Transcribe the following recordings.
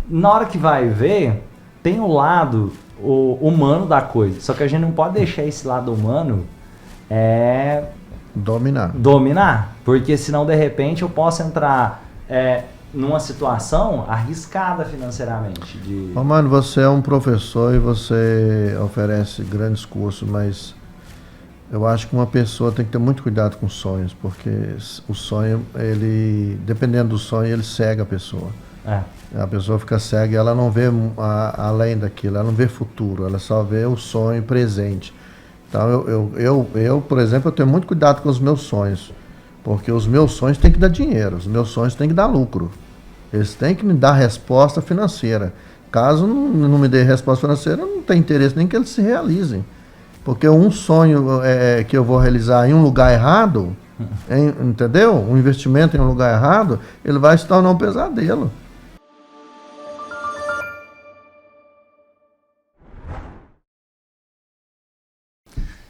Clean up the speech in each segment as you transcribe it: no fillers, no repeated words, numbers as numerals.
Na hora que vai ver, tem o lado humano da coisa. Só que a gente não pode deixar esse lado humano dominar. Porque senão, de repente, eu posso entrar numa situação arriscada financeiramente. Romano, você é um professor e você oferece grandes cursos, mas eu acho que uma pessoa tem que ter muito cuidado com os sonhos, porque o sonho, dependendo do sonho, ele cega a pessoa. A pessoa fica cega e ela não vê além daquilo, ela não vê futuro, ela só vê o sonho presente. Então, eu, por exemplo, eu tenho muito cuidado com os meus sonhos, porque os meus sonhos têm que dar dinheiro, os meus sonhos têm que dar lucro. Eles têm que me dar resposta financeira. Caso não me dê resposta financeira, eu não tenho interesse nem que eles se realizem. Porque um sonho que eu vou realizar em um lugar errado, entendeu? Um investimento em um lugar errado, ele vai se tornar um pesadelo.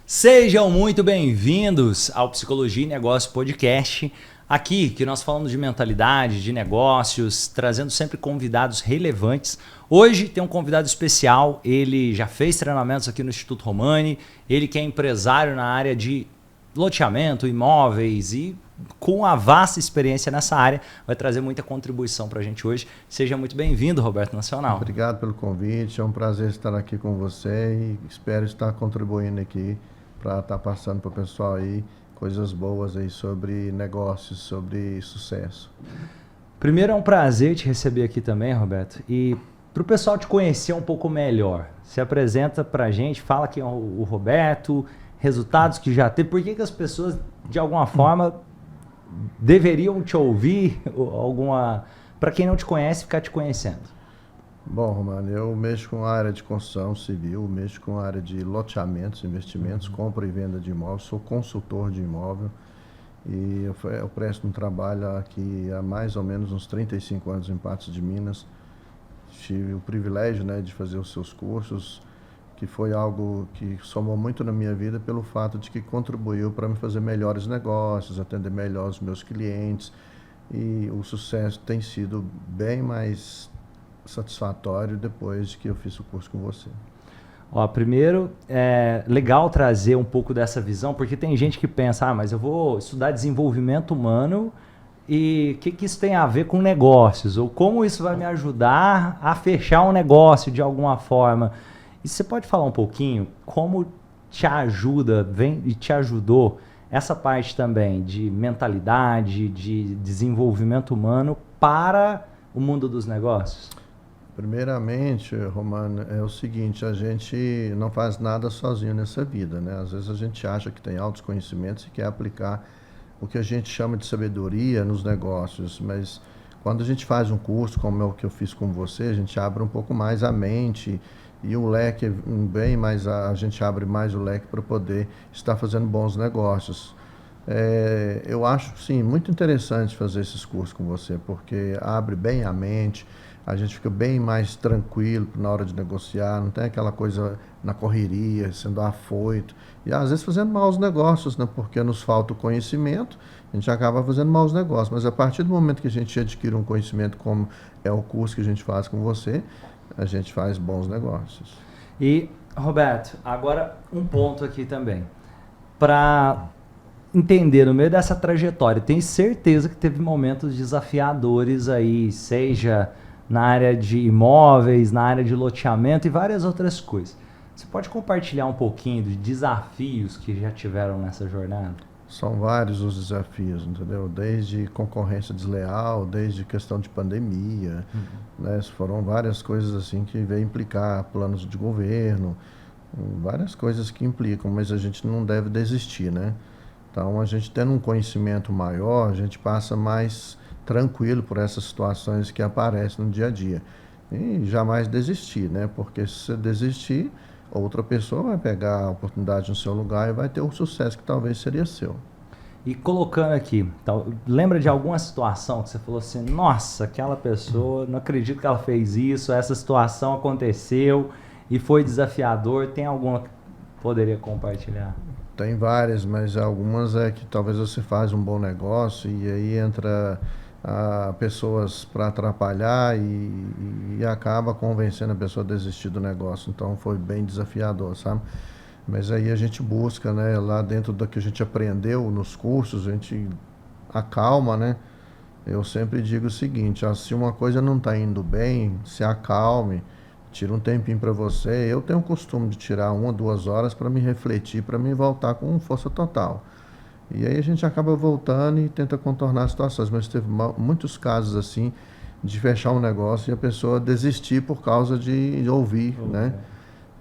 Sejam muito bem-vindos ao Psicologia e Negócio Podcast. Aqui que nós falamos de mentalidade, de negócios, trazendo sempre convidados relevantes. Hoje tem um convidado especial, ele já fez treinamentos aqui no Instituto Romani, ele que é empresário na área de loteamento, imóveis e com a vasta experiência nessa área, vai trazer muita contribuição para a gente hoje. Seja muito bem-vindo, Roberto Nacional. Obrigado pelo convite, é um prazer estar aqui com você e espero estar contribuindo aqui para estar passando para o pessoal aí coisas boas aí sobre negócios, sobre sucesso. Primeiro é um prazer te receber aqui também, Roberto, e para o pessoal te conhecer um pouco melhor, se apresenta para a gente, fala quem é o Roberto, resultados que já teve, por que as pessoas de alguma forma deveriam te ouvir, para quem não te conhece, ficar te conhecendo. Bom, Romano, eu mexo com a área de construção civil, mexo com a área de loteamentos, investimentos, compra e venda de imóveis, sou consultor de imóvel e eu presto um trabalho aqui há mais ou menos uns 35 anos em Patos de Minas. Tive o privilégio, né, de fazer os seus cursos, que foi algo que somou muito na minha vida pelo fato de que contribuiu para me fazer melhores negócios, atender melhor os meus clientes, e o sucesso tem sido bem mais satisfatório depois de que eu fiz o curso com você. Primeiro, é legal trazer um pouco dessa visão, porque tem gente que pensa, mas eu vou estudar desenvolvimento humano e o que isso tem a ver com negócios? Ou como isso vai me ajudar a fechar um negócio de alguma forma? E você pode falar um pouquinho como te ajuda, e te ajudou essa parte também de mentalidade, de desenvolvimento humano para o mundo dos negócios? Primeiramente, Romano, é o seguinte, a gente não faz nada sozinho nessa vida, né? Às vezes a gente acha que tem altos conhecimentos e quer aplicar o que a gente chama de sabedoria nos negócios, mas quando a gente faz um curso como é o que eu fiz com você, a gente abre um pouco mais a mente e o leque bem mais, a gente abre mais o leque para poder estar fazendo bons negócios. Eu acho, sim, muito interessante fazer esses cursos com você, porque abre bem a mente, a gente fica bem mais tranquilo na hora de negociar, não tem aquela coisa na correria, sendo afoito, e às vezes fazendo maus negócios, né? Porque nos falta o conhecimento, a gente acaba fazendo maus negócios, mas a partir do momento que a gente adquire um conhecimento como é o curso que a gente faz com você, a gente faz bons negócios. E, Roberto, agora um ponto aqui também, para entender no meio dessa trajetória, tenho certeza que teve momentos desafiadores aí, seja na área de imóveis, na área de loteamento e várias outras coisas. Você pode compartilhar um pouquinho de desafios que já tiveram nessa jornada? São vários os desafios, entendeu? Desde concorrência desleal, desde questão de pandemia, né? Foram várias coisas assim que veio implicar planos de governo, várias coisas que implicam, mas a gente não deve desistir, né? Então, a gente tendo um conhecimento maior, a gente passa mais tranquilo por essas situações que aparecem no dia a dia. E jamais desistir, né? Porque se você desistir, outra pessoa vai pegar a oportunidade no seu lugar e vai ter o sucesso que talvez seria seu. E colocando aqui, lembra de alguma situação que você falou assim, nossa, aquela pessoa, não acredito que ela fez isso, essa situação aconteceu e foi desafiador, tem alguma que poderia compartilhar? Tem várias, mas algumas é que talvez você faz um bom negócio e aí entra pessoas para atrapalhar e e acaba convencendo a pessoa a desistir do negócio. Então foi bem desafiador, sabe? Mas aí a gente busca, né, lá dentro do que a gente aprendeu nos cursos, a gente acalma, né? Eu sempre digo o seguinte, ó, se uma coisa não está indo bem, se acalme, tira um tempinho para você. Eu tenho o costume de tirar 1 ou 2 horas para me refletir, para me voltar com força total. E aí a gente acaba voltando e tenta contornar as situações, mas teve muitos casos assim de fechar um negócio e a pessoa desistir por causa de ouvir, né?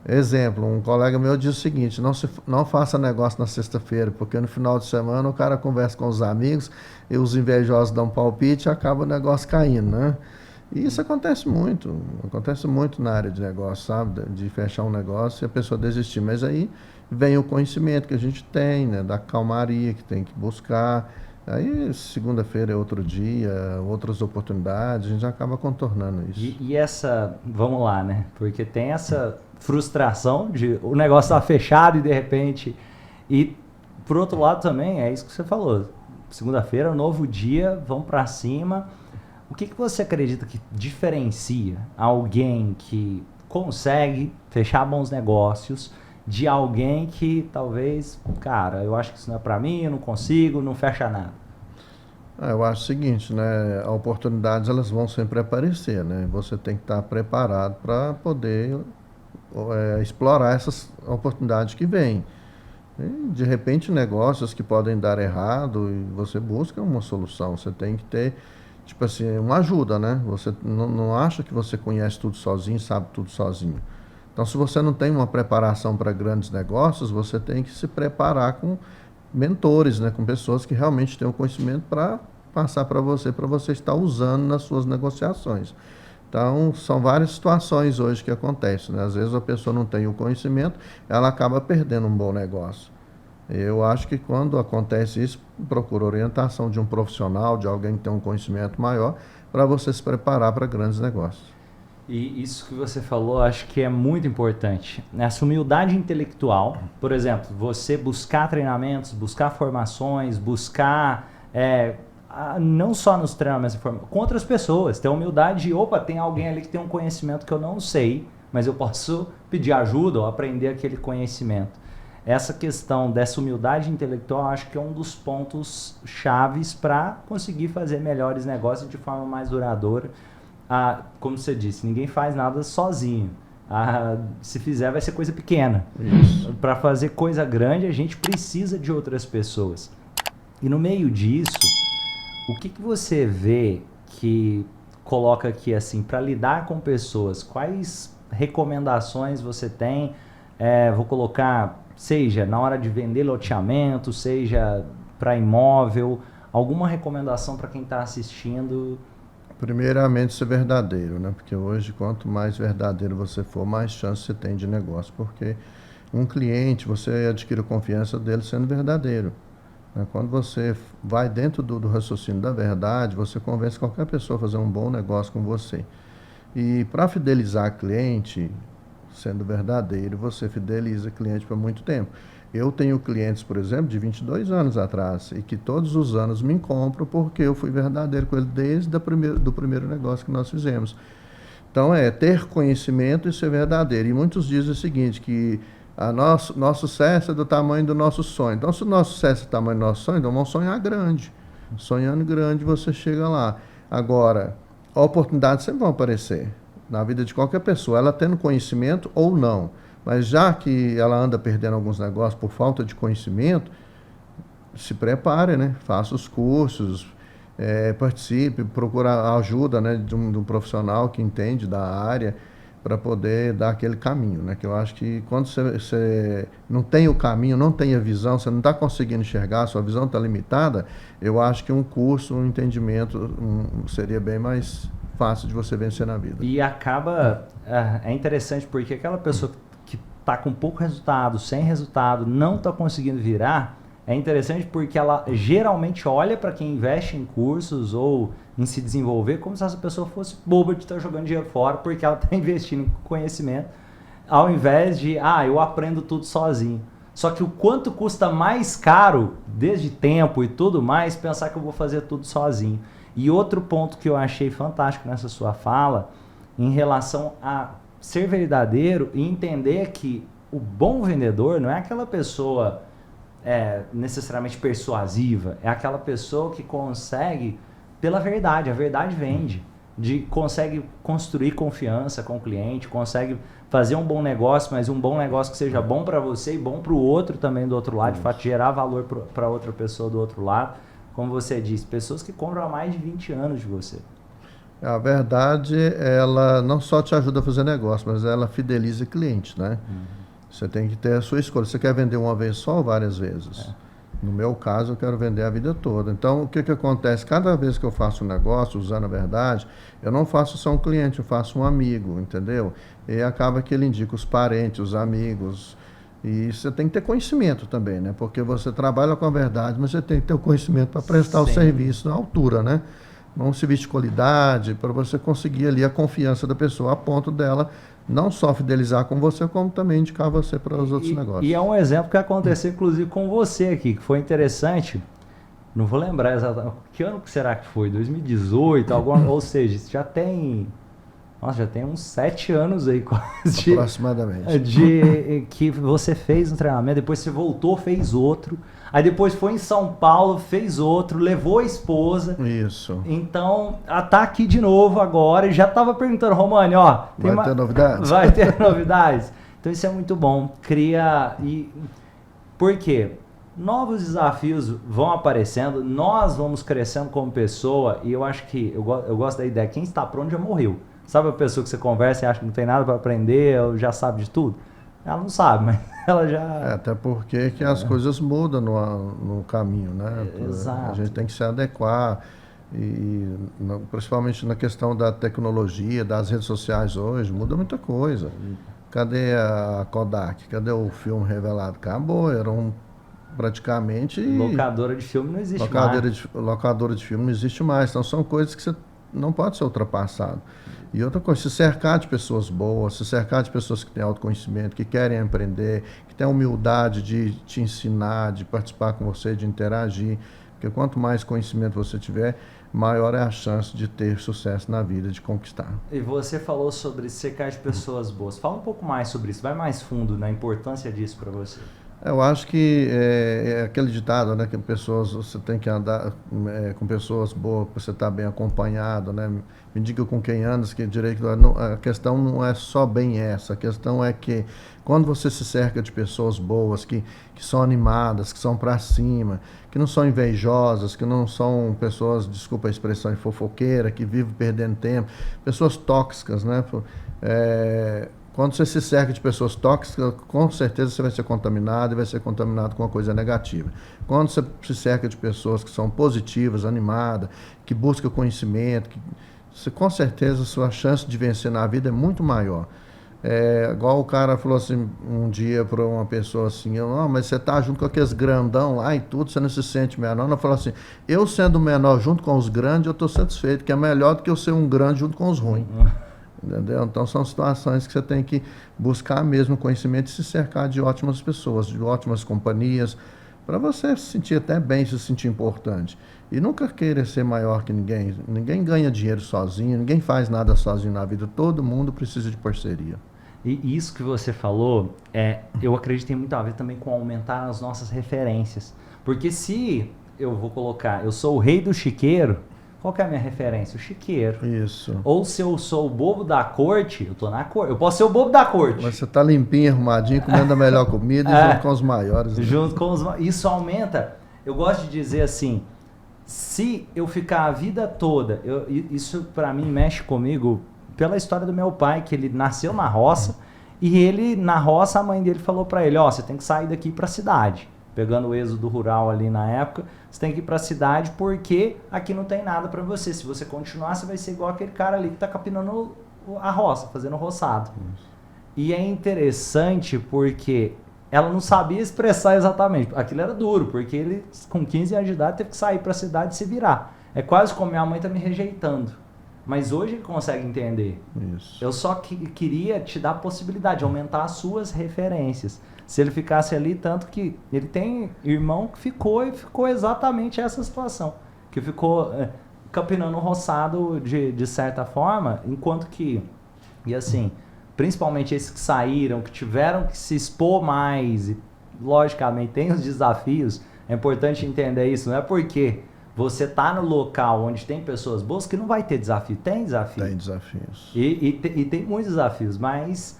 Exemplo, um colega meu diz o seguinte, não faça negócio na sexta-feira, porque no final de semana o cara conversa com os amigos e os invejosos dão palpite e acaba o negócio caindo, né? E isso acontece muito na área de negócio, sabe? De fechar um negócio e a pessoa desistir. Mas aí vem o conhecimento que a gente tem, né? Da calmaria que tem que buscar. Aí segunda-feira é outro dia, outras oportunidades, a gente acaba contornando isso. E essa, vamos lá, né? Porque tem essa frustração de o negócio estar fechado e de repente... E por outro lado também, é isso que você falou. Segunda-feira, novo dia, vamos para cima. O que você acredita que diferencia alguém que consegue fechar bons negócios de alguém que talvez, cara, eu acho que isso não é para mim, eu não consigo, não fecha nada? Eu acho o seguinte, né? As oportunidades elas vão sempre aparecer, né? Você tem que estar preparado para poder explorar essas oportunidades que vêm. E, de repente, negócios que podem dar errado e você busca uma solução. Você tem que ter, tipo assim, uma ajuda, né? Você não acha que você conhece tudo sozinho, sabe tudo sozinho. Então, se você não tem uma preparação para grandes negócios, você tem que se preparar com mentores, né? Com pessoas que realmente têm o conhecimento para passar para você estar usando nas suas negociações. Então, são várias situações hoje que acontecem, né? Às vezes a pessoa não tem o conhecimento, ela acaba perdendo um bom negócio. Eu acho que quando acontece isso, procura orientação de um profissional, de alguém que tem um conhecimento maior, para você se preparar para grandes negócios. E isso que você falou, acho que é muito importante. Essa humildade intelectual, por exemplo, você buscar treinamentos, buscar formações, buscar, não só nos treinamentos, com outras pessoas, ter humildade de, opa, tem alguém ali que tem um conhecimento que eu não sei, mas eu posso pedir ajuda ou aprender aquele conhecimento. Essa questão dessa humildade intelectual, acho que é um dos pontos chaves para conseguir fazer melhores negócios de forma mais duradoura. Como você disse, ninguém faz nada sozinho. Se fizer, vai ser coisa pequena. Para fazer coisa grande, a gente precisa de outras pessoas. E no meio disso, o que você vê que coloca aqui assim, para lidar com pessoas, quais recomendações você tem? Vou colocar, seja na hora de vender loteamento, seja para imóvel, alguma recomendação para quem está assistindo? Primeiramente, ser verdadeiro, né? Porque hoje, quanto mais verdadeiro você for, mais chance você tem de negócio. Porque um cliente, você adquire a confiança dele sendo verdadeiro, né? Quando você vai dentro do raciocínio da verdade, você convence qualquer pessoa a fazer um bom negócio com você. E para fidelizar cliente, sendo verdadeiro, você fideliza cliente por muito tempo. Eu tenho clientes, por exemplo, de 22 anos atrás e que todos os anos me compram porque eu fui verdadeiro com ele desde do primeiro negócio que nós fizemos. Então, ter conhecimento e ser verdadeiro. E muitos dizem o seguinte, que nosso sucesso é do tamanho do nosso sonho. Então, se o nosso sucesso é do tamanho do nosso sonho, então vamos sonhar grande. Sonhando grande, você chega lá. Agora, oportunidades sempre vão aparecer na vida de qualquer pessoa, ela tendo conhecimento ou não. Mas já que ela anda perdendo alguns negócios por falta de conhecimento, se prepare, né? Faça os cursos, participe, procure a ajuda, né, de um profissional que entende da área para poder dar aquele caminho, né? Que eu acho que quando você não tem o caminho, não tem a visão, você não está conseguindo enxergar, sua visão está limitada, eu acho que um curso, um entendimento seria bem mais fácil de você vencer na vida. E acaba, é interessante porque aquela pessoa que está com pouco resultado, sem resultado, não está conseguindo virar, é interessante porque ela geralmente olha para quem investe em cursos ou em se desenvolver como se essa pessoa fosse boba de estar jogando dinheiro fora porque ela está investindo em conhecimento, ao invés de, eu aprendo tudo sozinho. Só que o quanto custa mais caro, desde tempo e tudo mais, pensar que eu vou fazer tudo sozinho. E outro ponto que eu achei fantástico nessa sua fala em relação a ser verdadeiro e entender que o bom vendedor não é aquela pessoa necessariamente persuasiva, é aquela pessoa que consegue, pela verdade, a verdade vende, consegue construir confiança com o cliente, consegue fazer um bom negócio, mas um bom negócio que seja bom para você e bom para o outro também do outro lado, de fato gerar valor para outra pessoa do outro lado. Como você disse, pessoas que compram há mais de 20 anos de você. A verdade, ela não só te ajuda a fazer negócio, mas ela fideliza cliente, né? Você tem que ter a sua escolha. Você quer vender uma vez só ou várias vezes? No meu caso, eu quero vender a vida toda. Então, o que acontece? Cada vez que eu faço um negócio, usando a verdade, eu não faço só um cliente, eu faço um amigo, entendeu? E acaba que ele indica os parentes, os amigos. E você tem que ter conhecimento também, né? Porque você trabalha com a verdade, mas você tem que ter o conhecimento para prestar o serviço na altura, né? Um serviço de qualidade, para você conseguir ali a confiança da pessoa, a ponto dela não só fidelizar com você, como também indicar você para os outros negócios. E é um exemplo que aconteceu, inclusive, com você aqui, que foi interessante. Não vou lembrar exatamente. Que ano que será que foi? 2018? Ou seja, já tem... Nossa, já tem uns 7 anos aí quase. Aproximadamente. Que você fez um treinamento, depois você voltou, fez outro. Aí depois foi em São Paulo, fez outro, levou a esposa. Isso. Então, ela tá aqui de novo agora e já tava perguntando, Romani, ó... Vai ter novidades? Vai ter novidades. Então isso é muito bom. Por quê? Novos desafios vão aparecendo, nós vamos crescendo como pessoa e eu acho que, eu gosto da ideia, quem está pronto já morreu. Sabe a pessoa que você conversa e acha que não tem nada para aprender, ou já sabe de tudo? Ela não sabe, mas ela já... Até porque que as coisas mudam no caminho, né? Exato. A gente tem que se adequar, principalmente na questão da tecnologia, das redes sociais hoje, muda muita coisa. Cadê a Kodak? Cadê o filme revelado? Acabou, praticamente... Locadora de filme não existe mais. Locadora de filme não existe mais, então são coisas que você não pode ser ultrapassado. E outra coisa, se cercar de pessoas boas, se cercar de pessoas que têm autoconhecimento, que querem aprender, que têm humildade de te ensinar, de participar com você, de interagir. Porque quanto mais conhecimento você tiver, maior é a chance de ter sucesso na vida, de conquistar. E você falou sobre cercar de pessoas boas. Fala um pouco mais sobre isso, vai mais fundo na importância disso para você. Eu acho que é aquele ditado, né, que você tem que andar com pessoas boas para você estar bem acompanhado, né? Me diga com quem andas, que direito. A questão não é só bem essa, a questão é que quando você se cerca de pessoas boas, que são animadas, que são para cima, que não são invejosas, que não são pessoas, desculpa a expressão, fofoqueira, que vivem perdendo tempo, pessoas tóxicas, né? Quando você se cerca de pessoas tóxicas, com certeza você vai ser contaminado e vai ser contaminado com uma coisa negativa. Quando você se cerca de pessoas que são positivas, animadas, que buscam conhecimento, com certeza a sua chance de vencer na vida é muito maior. Igual o cara falou assim um dia para uma pessoa assim, mas você tá junto com aqueles grandão lá e tudo, você não se sente menor. Ela falou assim, eu sendo menor junto com os grandes, eu estou satisfeito, que é melhor do que eu ser um grande junto com os ruins. Entendeu? Então são situações que você tem que buscar mesmo conhecimento e se cercar de ótimas pessoas, de ótimas companhias, para você se sentir até bem, se sentir importante. E nunca querer ser maior que ninguém. Ninguém ganha dinheiro sozinho, ninguém faz nada sozinho na vida. Todo mundo precisa de parceria. E isso que você falou, eu acredito que tem muito a ver também com aumentar as nossas referências. Porque se eu vou colocar, eu sou o rei do chiqueiro, qual que é a minha referência? O chiqueiro. Isso. Ou se eu sou o bobo da corte, eu tô na corte. Eu posso ser o bobo da corte. Mas você tá limpinho, arrumadinho, comendo a melhor comida e junto com os maiores. Né? Junto com os maiores. Isso aumenta. Eu gosto de dizer assim, se eu ficar a vida toda, isso para mim mexe comigo pela história do meu pai, que ele nasceu na roça e ele, na roça, a mãe dele falou para ele, você tem que sair daqui para a cidade. Pegando o êxodo rural ali na época, você tem que ir para a cidade porque aqui não tem nada para você. Se você continuar, você vai ser igual aquele cara ali que está capinando a roça, fazendo roçado. E é interessante porque ela não sabia expressar exatamente. Aquilo era duro, porque ele, com 15 anos de idade, teve que sair para a cidade e se virar. É quase como minha mãe está me rejeitando. Mas hoje ele consegue entender. Isso. Eu só queria te dar a possibilidade de aumentar as suas referências. Se ele ficasse ali, tanto que ele tem irmão que ficou exatamente essa situação. Que ficou capinando o roçado de certa forma, enquanto que E assim, principalmente esses que saíram, que tiveram que se expor mais, e logicamente tem os desafios, é importante entender isso, não é porque você tá no local onde tem pessoas boas que não vai ter desafio, tem desafio. Tem desafios. E tem muitos desafios, mas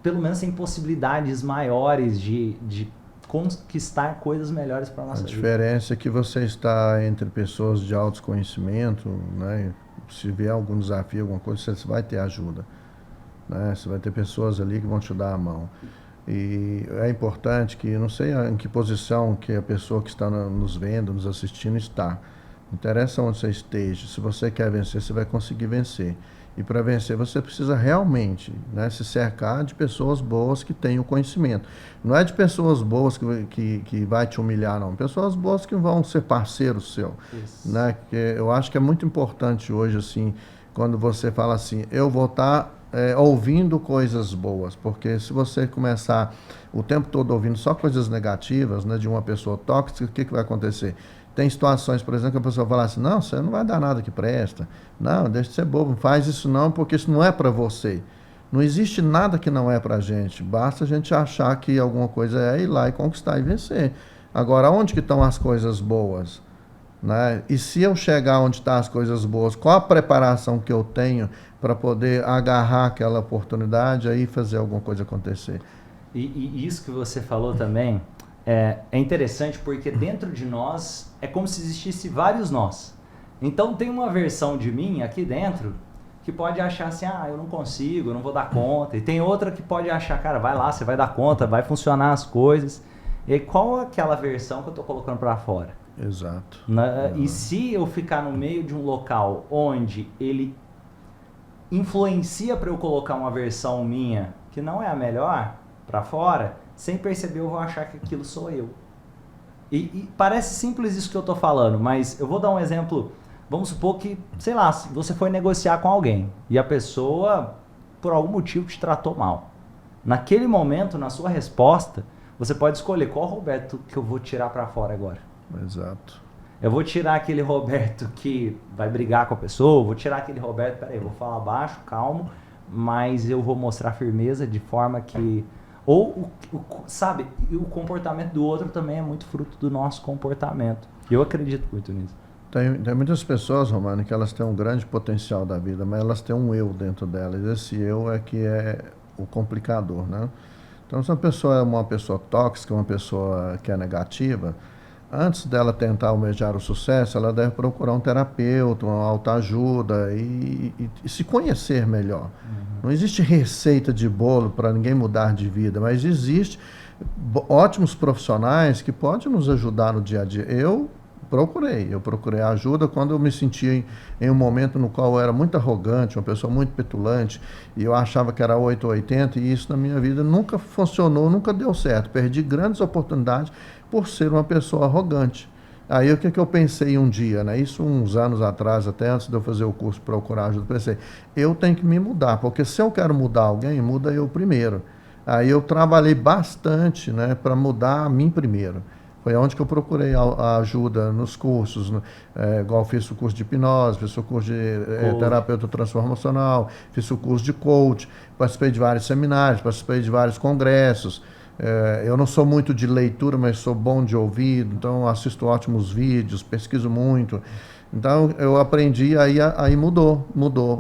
pelo menos tem possibilidades maiores de conquistar coisas melhores para a nossa vida. A diferença é que você está entre pessoas de autoconhecimento, né? Se vier algum desafio, alguma coisa, você vai ter ajuda, né? Você vai ter pessoas ali que vão te dar a mão. E é importante que, não sei em que posição que a pessoa que está nos vendo, nos assistindo está. Não interessa onde você esteja, se você quer vencer, você vai conseguir vencer. E para vencer você precisa realmente, né, se cercar de pessoas boas que tenham conhecimento. Não é de pessoas boas que vai te humilhar, não. Pessoas boas que vão ser parceiros seu. Né? Que eu acho que é muito importante hoje, assim, quando você fala assim, eu vou estar ouvindo coisas boas. Porque se você começar o tempo todo ouvindo só coisas negativas, né, de uma pessoa tóxica, o que vai acontecer? Tem situações, por exemplo, que a pessoa fala assim, não, você não vai dar nada que presta. Não, deixa de ser bobo, não faz isso não, porque isso não é para você. Não existe nada que não é para a gente. Basta a gente achar que alguma coisa é ir lá e conquistar e vencer. Agora, onde que estão as coisas boas? Né? E se eu chegar onde estão as coisas boas, qual a preparação que eu tenho para poder agarrar aquela oportunidade e fazer alguma coisa acontecer? E isso que você falou também é interessante porque dentro de nós é como se existisse vários nós. Então tem uma versão de mim aqui dentro que pode achar assim, eu não consigo, eu não vou dar conta. E tem outra que pode achar, cara, vai lá, você vai dar conta, vai funcionar as coisas. E qual é aquela versão que eu estou colocando para fora? Exato. E se eu ficar no meio de um local onde ele influencia para eu colocar uma versão minha que não é a melhor para fora, sem perceber eu vou achar que aquilo sou eu. E parece simples isso que eu tô falando, mas eu vou dar um exemplo. Vamos supor que, sei lá, você foi negociar com alguém e a pessoa, por algum motivo, te tratou mal. Naquele momento, na sua resposta, você pode escolher qual Roberto que eu vou tirar para fora agora. Exato. Eu vou tirar aquele Roberto que vai brigar com a pessoa, vou tirar aquele Roberto, peraí, eu vou falar baixo, calmo, mas eu vou mostrar firmeza de forma que... Ou, sabe, o comportamento do outro também é muito fruto do nosso comportamento. Eu acredito muito nisso. Tem muitas pessoas, Romano, que elas têm um grande potencial da vida, mas elas têm um eu dentro delas. Esse eu é que é o complicador, né? Então, se uma pessoa é uma pessoa tóxica, uma pessoa que é negativa, antes dela tentar almejar o sucesso, ela deve procurar um terapeuta, uma autoajuda e se conhecer melhor. Não existe receita de bolo para ninguém mudar de vida, mas existe ótimos profissionais que podem nos ajudar no dia a dia. Eu procurei ajuda quando eu me senti em um momento no qual eu era muito arrogante, uma pessoa muito petulante, e eu achava que era 8 ou 80, e isso na minha vida nunca funcionou, nunca deu certo. Perdi grandes oportunidades por ser uma pessoa arrogante. Aí o que eu pensei um dia, né? Isso uns anos atrás, até antes de eu fazer o curso Procurar Ajuda, eu pensei, eu tenho que me mudar, porque se eu quero mudar alguém, muda eu primeiro. Aí eu trabalhei bastante, né, para mudar a mim primeiro. Foi onde que eu procurei a ajuda nos cursos, igual fiz o curso de hipnose, fiz o curso de terapeuta transformacional, fiz o curso de coach, participei de vários seminários, participei de vários congressos. Eu não sou muito de leitura, mas sou bom de ouvido, então assisto ótimos vídeos, pesquiso muito. Então eu aprendi, aí mudou.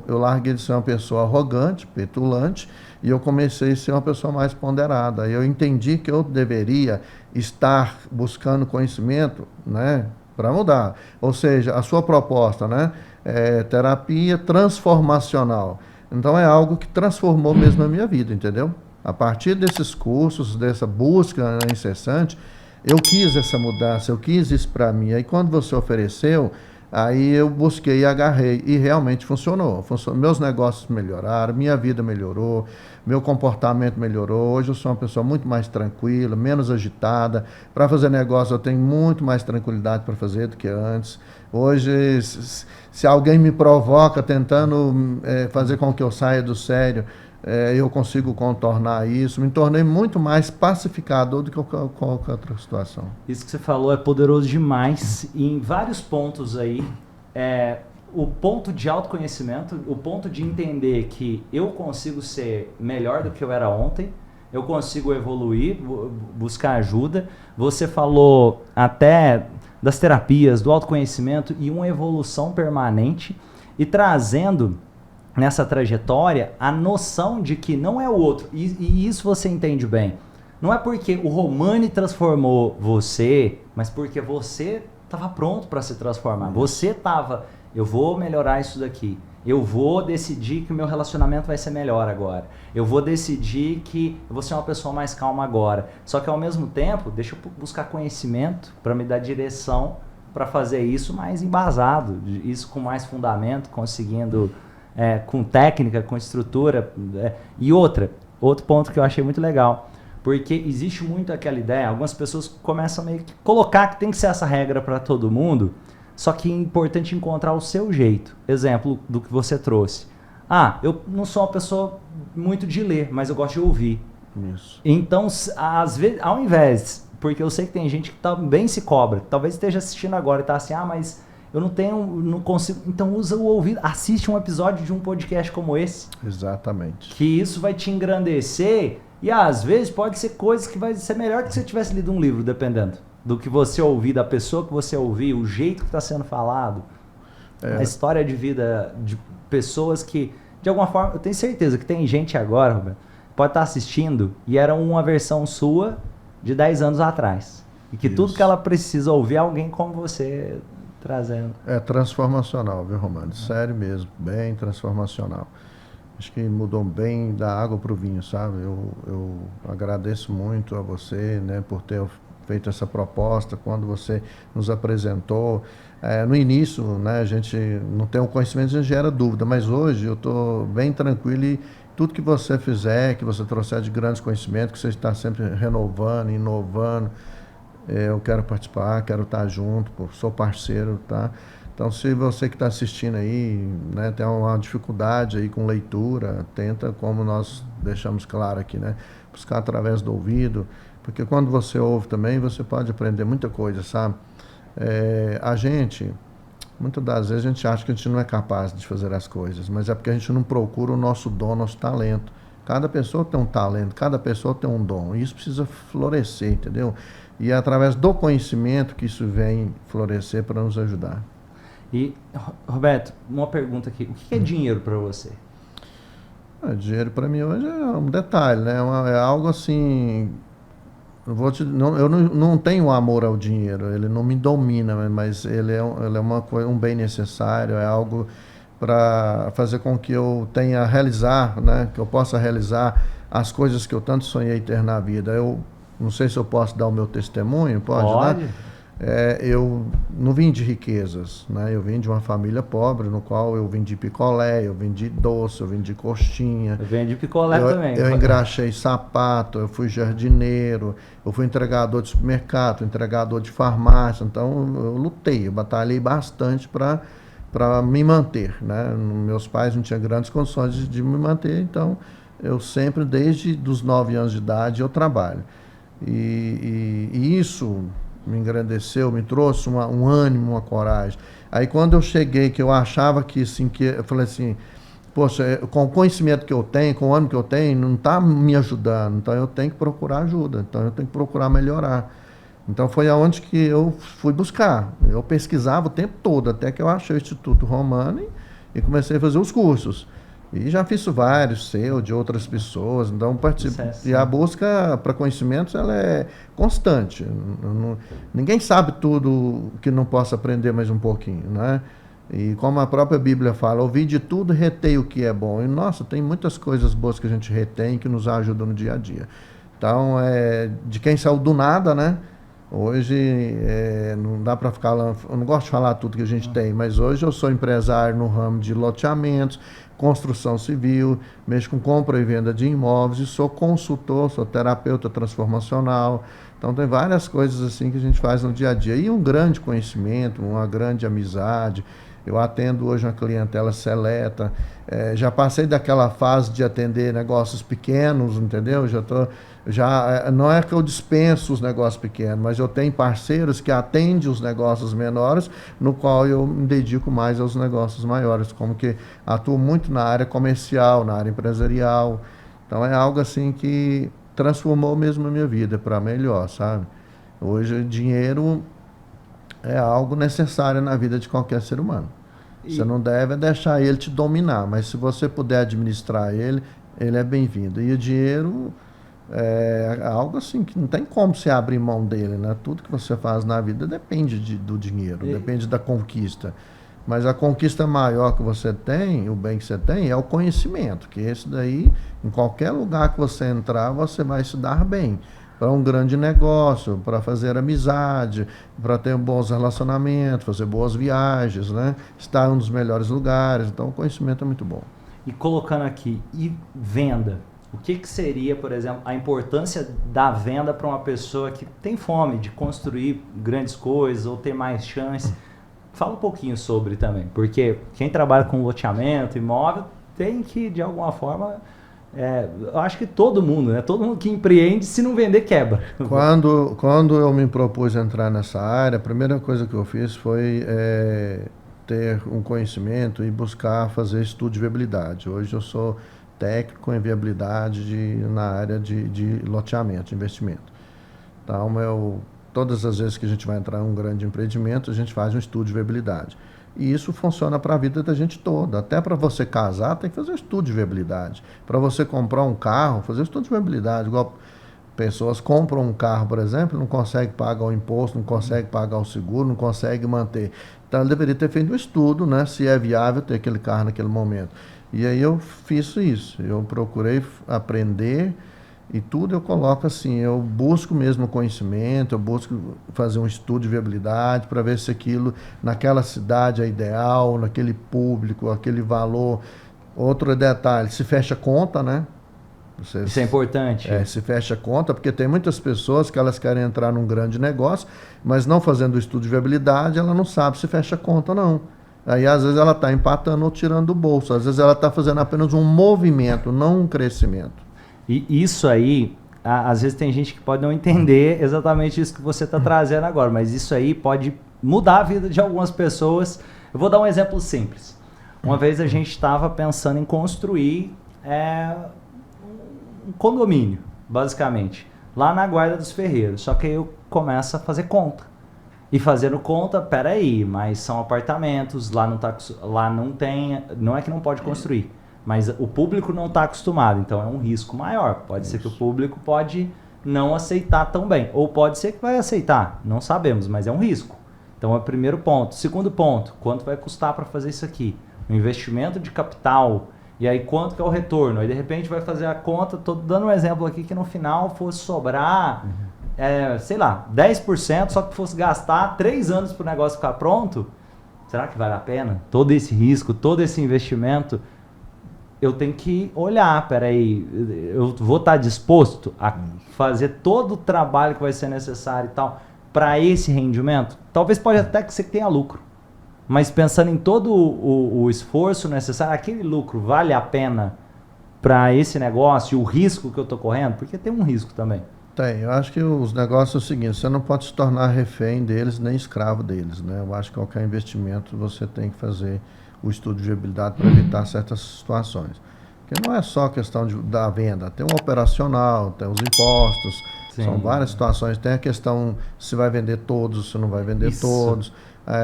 Eu larguei de ser uma pessoa arrogante, petulante, e eu comecei a ser uma pessoa mais ponderada. Aí eu entendi que eu deveria estar buscando conhecimento, né, para mudar. Ou seja, a sua proposta, né, é terapia transformacional. Então é algo que transformou mesmo a minha vida, entendeu? A partir desses cursos, dessa busca incessante, eu quis essa mudança, eu quis isso para mim. Aí quando você ofereceu, aí eu busquei e agarrei e realmente funcionou. Meus negócios melhoraram, minha vida melhorou, meu comportamento melhorou. Hoje eu sou uma pessoa muito mais tranquila, menos agitada. Para fazer negócio eu tenho muito mais tranquilidade para fazer do que antes. Hoje, se alguém me provoca tentando fazer com que eu saia do sério, eu consigo contornar isso. Me tornei muito mais pacificador do que qualquer outra situação. Isso que você falou é poderoso demais. E em vários pontos aí, o ponto de autoconhecimento, o ponto de entender que eu consigo ser melhor do que eu era ontem, eu consigo evoluir, buscar ajuda. Você falou até das terapias, do autoconhecimento e uma evolução permanente e trazendo nessa trajetória a noção de que não é o outro. E isso você entende bem. Não é porque o Romani transformou você, mas porque você estava pronto para se transformar. Você estava, eu vou melhorar isso daqui. Eu vou decidir que o meu relacionamento vai ser melhor agora. Eu vou decidir que eu vou ser uma pessoa mais calma agora. Só que ao mesmo tempo, deixa eu buscar conhecimento para me dar direção para fazer isso mais embasado, isso com mais fundamento, conseguindo, com técnica, com estrutura. E outro ponto que eu achei muito legal, porque existe muito aquela ideia, algumas pessoas começam a meio que colocar que tem que ser essa regra para todo mundo, só que é importante encontrar o seu jeito. Exemplo do que você trouxe. Eu não sou uma pessoa muito de ler, mas eu gosto de ouvir. Isso. Então, às vezes, ao invés, porque eu sei que tem gente que também se cobra, talvez esteja assistindo agora e tá assim, mas eu não consigo. Então usa o ouvido, assiste um episódio de um podcast como esse. Exatamente. Que isso vai te engrandecer e às vezes pode ser coisas que vai ser melhor que se você tivesse lido um livro, dependendo do que você ouvir, da pessoa que você ouvir, o jeito que está sendo falado, a história de vida de pessoas que, de alguma forma, eu tenho certeza que tem gente agora, Roberto, pode estar assistindo e era uma versão sua de 10 anos atrás. E que tudo que ela precisa ouvir é alguém como você trazendo. É transformacional, viu, Romano? Sério mesmo, bem transformacional. Acho que mudou bem da água para o vinho, sabe? Eu agradeço muito a você, né, por ter feito essa proposta, quando você nos apresentou. No início, né, a gente não tem o conhecimento, a gente gera dúvida, mas hoje eu estou bem tranquilo e tudo que você fizer, que você trouxer de grandes conhecimentos, que você está sempre renovando, inovando, eu quero participar, quero estar junto, sou parceiro, tá? Então, se você que está assistindo aí, né, tem uma dificuldade aí com leitura, tenta, como nós deixamos claro aqui, né, buscar através do ouvido, porque quando você ouve também, você pode aprender muita coisa, sabe? A gente, muitas das vezes a gente acha que a gente não é capaz de fazer as coisas, mas é porque a gente não procura o nosso dom, nosso talento. Cada pessoa tem um talento, cada pessoa tem um dom, e isso precisa florescer, entendeu? E é através do conhecimento que isso vem florescer para nos ajudar. E, Roberto, uma pergunta aqui, o que é dinheiro para você? Dinheiro para mim hoje é um detalhe, né? É algo assim... Eu não tenho amor ao dinheiro, ele não me domina, mas ele é um bem necessário, é algo para fazer com que eu tenha a realizar, né? Que eu possa realizar as coisas que eu tanto sonhei ter na vida. Eu não sei se eu posso dar o meu testemunho, pode? Né? Eu não vim de riquezas, né? Eu vim de uma família pobre, no qual eu vendi picolé, eu vendi doce, eu vendi coxinha. Eu vendi picolé também. Eu engraxei sapato, eu fui jardineiro, eu fui entregador de supermercado, entregador de farmácia. Então eu lutei, eu batalhei bastante para me manter, né? Meus pais não tinham grandes condições de me manter, então eu sempre, desde os 9 anos de idade, eu trabalho. E isso me engrandeceu, me trouxe um ânimo, uma coragem. Aí quando eu cheguei, que eu achava que assim, eu falei assim, poxa, com o conhecimento que eu tenho, com o ânimo que eu tenho, não está me ajudando, então eu tenho que procurar ajuda, então eu tenho que procurar melhorar. Então foi aonde que eu fui buscar. Eu pesquisava o tempo todo, até que eu achei o Instituto Romani e comecei a fazer os cursos. E já fiz vários, de outras pessoas, então participo. E a busca para conhecimentos, ela é constante. Ninguém sabe tudo que não possa aprender mais um pouquinho, né? E como a própria Bíblia fala, ouvir de tudo, retei o que é bom. E, nossa, tem muitas coisas boas que a gente retém, que nos ajudam no dia a dia. Então, de quem saiu do nada, né? Hoje, não dá para ficar... Eu não gosto de falar tudo que a gente tem, mas hoje eu sou empresário no ramo de loteamentos, construção civil, mexo com compra e venda de imóveis e sou consultor, sou terapeuta transformacional. Então tem várias coisas assim que a gente faz no dia a dia. E um grande conhecimento, uma grande amizade. Eu atendo hoje uma clientela seleta, já passei daquela fase de atender negócios pequenos, entendeu? Não é que eu dispenso os negócios pequenos, mas eu tenho parceiros que atendem os negócios menores, no qual eu me dedico mais aos negócios maiores, como que atuo muito na área comercial, na área empresarial. Então é algo assim que transformou mesmo a minha vida para melhor, sabe? Hoje o dinheiro é algo necessário na vida de qualquer ser humano. Você não deve deixar ele te dominar, mas se você puder administrar ele, ele é bem-vindo. E o dinheiro é algo assim que não tem como você abrir mão dele, né? Tudo que você faz na vida depende do dinheiro, depende da conquista. Mas a conquista maior que você tem, o bem que você tem, é o conhecimento, que esse daí, em qualquer lugar que você entrar, você vai se dar bem. Para um grande negócio, para fazer amizade, para ter bons relacionamentos, fazer boas viagens, né? Estar em um dos melhores lugares. Então, o conhecimento é muito bom. E colocando aqui, e venda? O que seria, por exemplo, a importância da venda para uma pessoa que tem fome de construir grandes coisas ou ter mais chance? Fala um pouquinho sobre também, porque quem trabalha com loteamento, imóvel, tem que, de alguma forma... eu acho que todo mundo, né? Todo mundo que empreende, se não vender, quebra. Quando eu me propus entrar nessa área, a primeira coisa que eu fiz foi ter um conhecimento e buscar fazer estudo de viabilidade. Hoje eu sou técnico em viabilidade na área de loteamento, de investimento. Então, todas as vezes que a gente vai entrar em um grande empreendimento, a gente faz um estudo de viabilidade. E isso funciona para a vida da gente toda. Até para você casar, tem que fazer um estudo de viabilidade. Para você comprar um carro, fazer um estudo de viabilidade. Igual pessoas compram um carro, por exemplo, não consegue pagar o imposto, não consegue pagar o seguro, não consegue manter. Então, ele deveria ter feito um estudo, né, se é viável ter aquele carro naquele momento. E aí eu fiz isso. Eu procurei aprender e tudo eu coloco assim, eu busco mesmo conhecimento, eu busco fazer um estudo de viabilidade para ver se aquilo naquela cidade é ideal, naquele público, aquele valor. Outro detalhe, se fecha conta, né? Isso é importante. Se fecha conta, porque tem muitas pessoas que elas querem entrar num grande negócio, mas não fazendo o estudo de viabilidade, ela não sabe se fecha conta ou não. Aí às vezes ela está empatando ou tirando do bolso, às vezes ela está fazendo apenas um movimento, não um crescimento. E isso aí, às vezes tem gente que pode não entender exatamente isso que você está trazendo agora, mas isso aí pode mudar a vida de algumas pessoas. Eu vou dar um exemplo simples. Uma vez a gente estava pensando em construir um condomínio, basicamente, lá na Guarda dos Ferreiros. Só que aí eu começo a fazer conta. E fazendo conta, peraí, mas são apartamentos, lá não tem, não é que não pode construir. Mas o público não está acostumado, então é um risco maior. Pode ser que o público pode não aceitar tão bem. Ou pode ser que vai aceitar, não sabemos, mas é um risco. Então é o primeiro ponto. Segundo ponto, quanto vai custar para fazer isso aqui? O investimento de capital, e aí quanto que é o retorno? Aí de repente vai fazer a conta, estou dando um exemplo aqui que no final fosse sobrar, sei lá, 10%, só que fosse gastar 3 anos para o negócio ficar pronto. Será que vale a pena? Todo esse risco, todo esse investimento... Eu tenho que olhar, peraí, eu vou estar disposto a fazer todo o trabalho que vai ser necessário e tal para esse rendimento? Talvez pode até que você tenha lucro, mas pensando em todo o esforço necessário, aquele lucro vale a pena para esse negócio, o risco que eu estou correndo? Porque tem um risco também. Tem, eu acho que os negócios é o seguinte, você não pode se tornar refém deles nem escravo deles, né? Eu acho que qualquer investimento você tem que fazer o estudo de viabilidade para evitar certas situações. Porque não é só questão da venda, tem o operacional, tem os impostos, são várias situações. Tem a questão se vai vender todos, se não vai vender todos.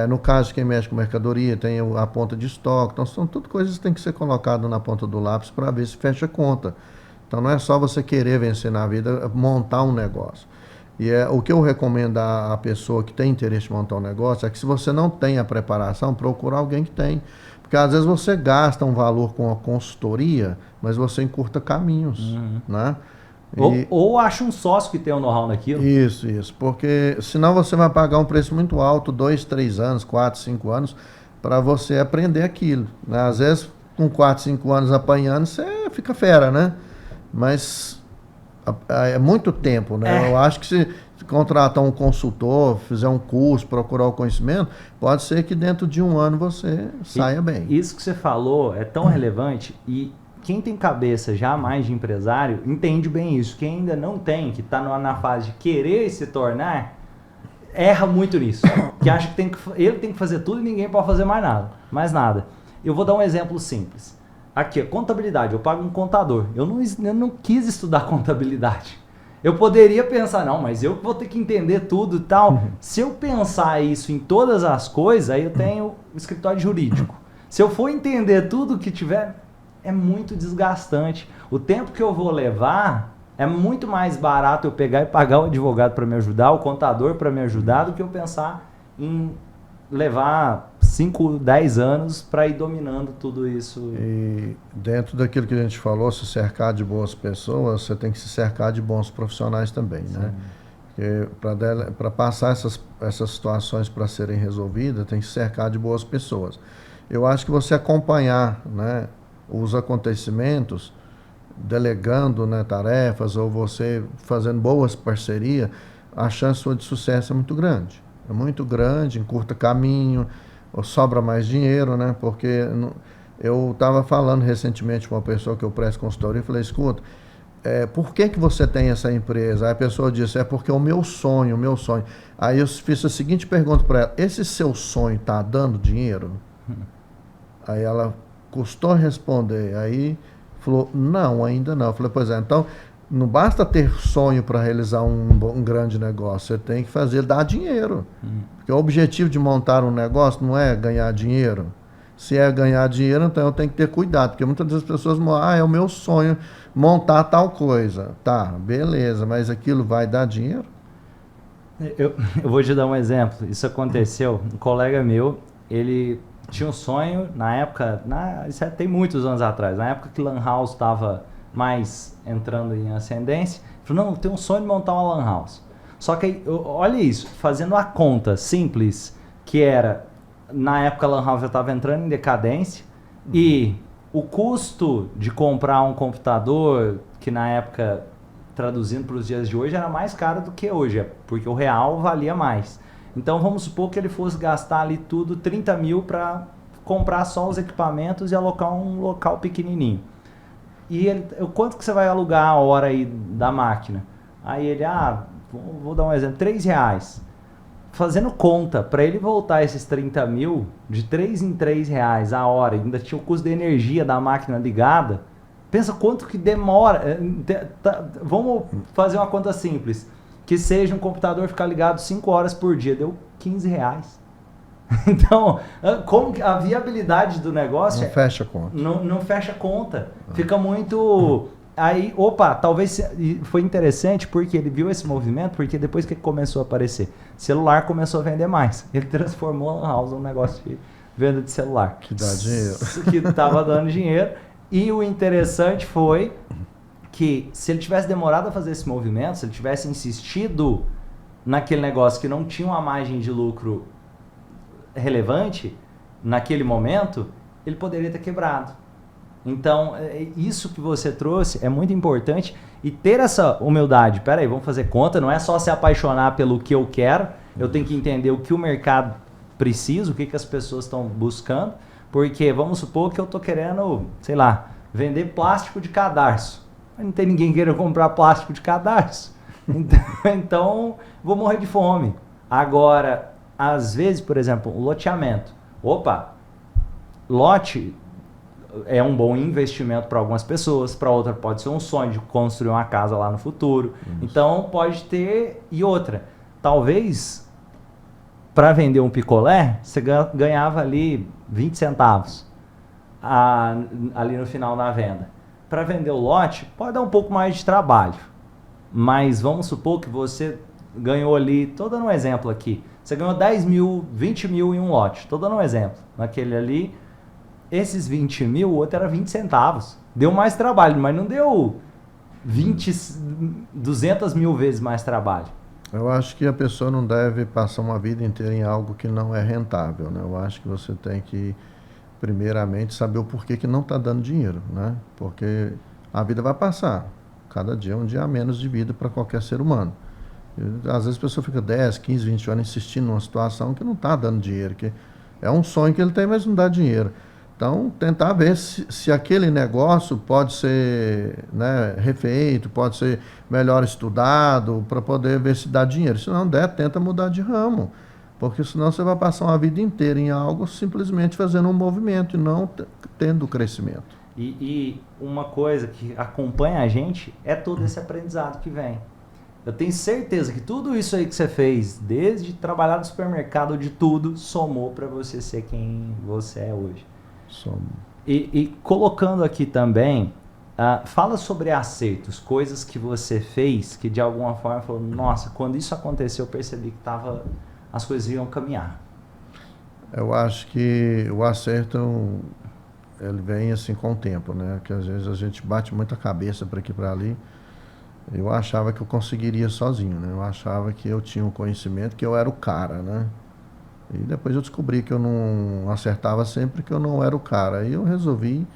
No caso de quem mexe com mercadoria, tem a ponta de estoque. Então, são tudo coisas que tem que ser colocadas na ponta do lápis para ver se fecha a conta. Então, não é só você querer vencer na vida, montar um negócio. E o que eu recomendo à pessoa que tem interesse em montar um negócio é que se você não tem a preparação, procura alguém que tem. Porque às vezes você gasta um valor com a consultoria, mas você encurta caminhos, né? Ou acha um sócio que tem um know-how naquilo. Isso. Porque senão você vai pagar um preço muito alto, 2, 3 anos, 4, 5 anos, para você aprender aquilo, né? Às vezes, com 4, 5 anos apanhando, você fica fera, né? Mas é muito tempo, né? Eu acho que contratar um consultor, fizer um curso, procurar o conhecimento, pode ser que dentro de um ano você saia bem. Isso que você falou é tão relevante e quem tem cabeça já mais de empresário entende bem isso. Quem ainda não tem, que está na fase de querer se tornar, erra muito nisso. Que acha que ele tem que fazer tudo e ninguém pode fazer mais nada. Eu vou dar um exemplo simples. Aqui, contabilidade. Eu pago um contador. Eu não quis estudar contabilidade. Eu poderia pensar, não, mas eu vou ter que entender tudo e tal. Se eu pensar isso em todas as coisas, aí eu tenho o escritório jurídico. Se eu for entender tudo que tiver, é muito desgastante. O tempo que eu vou levar é muito mais barato eu pegar e pagar o advogado para me ajudar, o contador para me ajudar, do que eu pensar em levar 5, 10 anos para ir dominando tudo isso. E dentro daquilo que a gente falou, se cercar de boas pessoas, você tem que se cercar de bons profissionais também, né? Porque para passar essas situações para serem resolvidas, tem que se cercar de boas pessoas. Eu acho que você acompanhar, né, os acontecimentos, delegando, né, tarefas, ou você fazendo boas parcerias, a chance de sucesso é muito grande. É muito grande, encurta caminho, ou sobra mais dinheiro, né? Porque eu estava falando recentemente com uma pessoa que eu presto consultoria e falei, escuta, por que você tem essa empresa? Aí a pessoa disse, é porque é o meu sonho. Aí eu fiz a seguinte pergunta para ela, esse seu sonho está dando dinheiro? Aí ela custou responder, aí falou, não, ainda não. Eu falei, pois é, então não basta ter sonho para realizar um grande negócio, você tem que fazer dar dinheiro. Porque o objetivo de montar um negócio não é ganhar dinheiro. Se é ganhar dinheiro, então eu tenho que ter cuidado, porque muitas vezes as pessoas é o meu sonho montar tal coisa. Tá, beleza, mas aquilo vai dar dinheiro? Eu vou te dar um exemplo. Isso aconteceu, um colega meu, ele tinha um sonho na época, isso tem muitos anos atrás, na época que Lan House estava mais entrando em ascendência, ele falou, não, eu tenho um sonho de montar uma Lan House. Só que, olha isso, fazendo a conta simples, que era, na época a Lan House já estava entrando em decadência, e o custo de comprar um computador, que na época, traduzindo para os dias de hoje, era mais caro do que hoje, porque o real valia mais. Então vamos supor que ele fosse gastar ali tudo 30 mil para comprar só os equipamentos e alocar um local pequenininho. E ele, quanto que você vai alugar a hora aí da máquina? Aí ele, vou dar um exemplo, R$3. Fazendo conta, para ele voltar esses 30 mil, de 3 em 3 reais a hora, ainda tinha o custo de energia da máquina ligada, pensa quanto que demora. Vamos fazer uma conta simples. Que seja um computador ficar ligado 5 horas por dia, deu R$15. Então, como a viabilidade do negócio... Não fecha a conta. Não fecha a conta. Fica muito... Aí, talvez foi interessante porque ele viu esse movimento, porque depois que começou a aparecer, celular começou a vender mais. Ele transformou a Lan House num negócio de venda de celular. Que dá dinheiro. Que estava dando dinheiro. E o interessante foi que se ele tivesse demorado a fazer esse movimento, se ele tivesse insistido naquele negócio que não tinha uma margem de lucro relevante, naquele momento, ele poderia ter quebrado. Então, isso que você trouxe é muito importante e ter essa humildade. Peraí, vamos fazer conta, não é só se apaixonar pelo que eu quero, eu tenho que entender o que o mercado precisa, o que as pessoas estão buscando, porque vamos supor que eu estou querendo, sei lá, vender plástico de cadarço. Não tem ninguém querendo comprar plástico de cadarço. Então, vou morrer de fome. Agora, às vezes, por exemplo, o loteamento. Lote é um bom investimento para algumas pessoas, para outra pode ser um sonho de construir uma casa lá no futuro. Isso. Então, pode ter... E outra, talvez, para vender um picolé, você ganhava ali 20 centavos ali no final da venda. Para vender o lote, pode dar um pouco mais de trabalho. Mas vamos supor que você ganhou ali, estou dando um exemplo aqui, você ganhou 10 mil, 20 mil em um lote, estou dando um exemplo. Naquele ali, esses 20 mil, o outro era 20 centavos. Deu mais trabalho, mas não deu 200 mil vezes mais trabalho. Eu acho que a pessoa não deve passar uma vida inteira em algo que não é rentável, né? Eu acho que você tem que, primeiramente, saber o porquê que não está dando dinheiro, né? Porque a vida vai passar. Cada dia é um dia a menos de vida para qualquer ser humano. Às vezes a pessoa fica 10, 15, 20 anos insistindo numa situação que não está dando dinheiro, que é um sonho que ele tem, mas não dá dinheiro. Então, tentar ver se aquele negócio pode ser, né, refeito, pode ser melhor estudado, para poder ver se dá dinheiro. Se não der, tenta mudar de ramo. Porque senão você vai passar uma vida inteira em algo simplesmente fazendo um movimento e não tendo crescimento. E uma coisa que acompanha a gente é todo esse aprendizado que vem. Eu tenho certeza que tudo isso aí que você fez, desde trabalhar no supermercado, de tudo, somou para você ser quem você é hoje. E colocando aqui também, fala sobre acertos, coisas que você fez que de alguma forma falou, nossa, quando isso aconteceu eu percebi que as coisas iam caminhar. Eu acho que o acerto ele vem assim com o tempo, né? Que às vezes a gente bate muita cabeça para aqui e para ali. Eu achava que eu conseguiria sozinho, né? Eu achava que eu tinha um conhecimento, que eu era o cara, né? E depois eu descobri que eu não acertava sempre, que eu não era o cara. Aí eu resolvi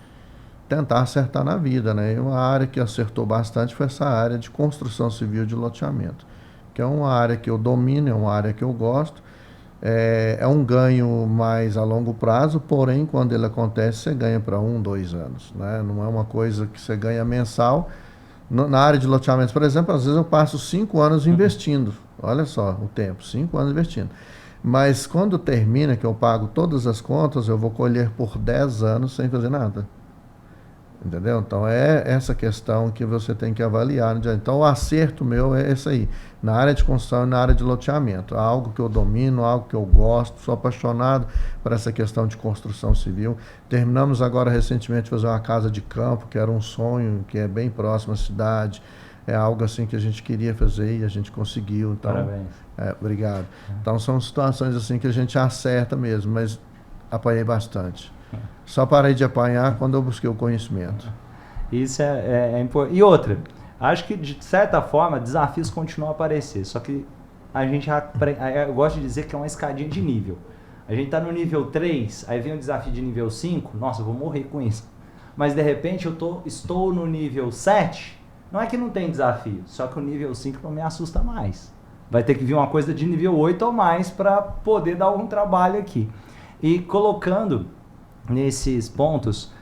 tentar acertar na vida, né? E uma área que acertou bastante foi essa área de construção civil de loteamento, que é uma área que eu domino, é uma área que eu gosto. É um ganho mais a longo prazo, porém, quando ele acontece, você ganha para 1, 2 anos, né? Não é uma coisa que você ganha mensal. Na área de loteamentos, por exemplo, às vezes eu passo 5 anos investindo. Olha só o tempo, 5 anos investindo. Mas quando termina, que eu pago todas as contas, eu vou colher por 10 anos sem fazer nada. Entendeu? Então é essa questão que você tem que avaliar. Então o acerto meu é esse aí, na área de construção e na área de loteamento. Algo que eu domino, algo que eu gosto, sou apaixonado por essa questão de construção civil. Terminamos agora recentemente de fazer uma casa de campo, que era um sonho, que é bem próximo à cidade. É algo assim que a gente queria fazer e a gente conseguiu. Então, parabéns. Obrigado. Então são situações assim que a gente acerta mesmo, mas apanhei bastante. Só parei de apanhar quando eu busquei o conhecimento. Isso é importante. E outra, acho que de certa forma desafios continuam a aparecer, só que a gente eu gosto de dizer que é uma escadinha de nível. A gente está no nível 3, aí vem o desafio de nível 5, nossa, eu vou morrer com isso. Mas de repente estou no nível 7, não é que não tem desafio, só que o nível 5 não me assusta mais. Vai ter que vir uma coisa de nível 8 ou mais para poder dar algum trabalho aqui. E colocando nesses pontos,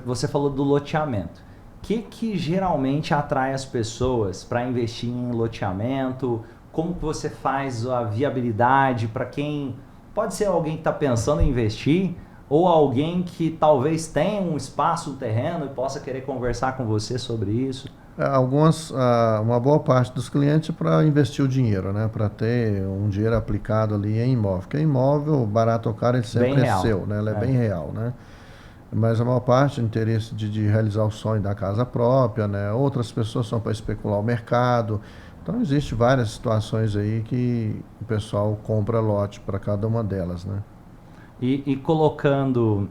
você falou do loteamento. O que geralmente atrai as pessoas para investir em loteamento? Como que você faz a viabilidade para quem... Pode ser alguém que está pensando em investir ou alguém que talvez tenha um espaço, um terreno e possa querer conversar com você sobre isso? Uma boa parte dos clientes é para investir o dinheiro, né? Para ter um dinheiro aplicado ali em imóvel. Porque imóvel, barato ou caro, ele sempre é seu, né? Ele é bem real, né? Mas a maior parte tem interesse de realizar o sonho da casa própria, né? Outras pessoas são para especular o mercado. Então, existem várias situações aí que o pessoal compra lote para cada uma delas, né? E colocando...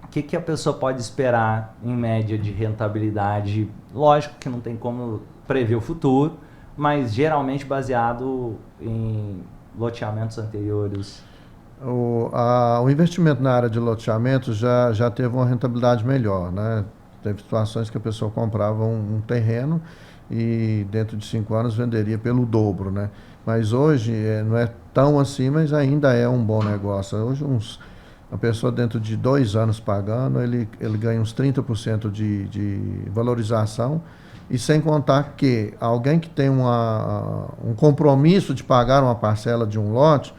O que a pessoa pode esperar em média de rentabilidade? Lógico que não tem como prever o futuro, mas geralmente baseado em loteamentos anteriores. O investimento na área de loteamento já teve uma rentabilidade melhor, né? Teve situações que a pessoa comprava um terreno e dentro de 5 anos venderia pelo dobro, né? Mas hoje não é tão assim, mas ainda é um bom negócio. Hoje a pessoa dentro de 2 anos pagando, ele ganha uns 30% de valorização, e sem contar que alguém que tem um compromisso de pagar uma parcela de um lote,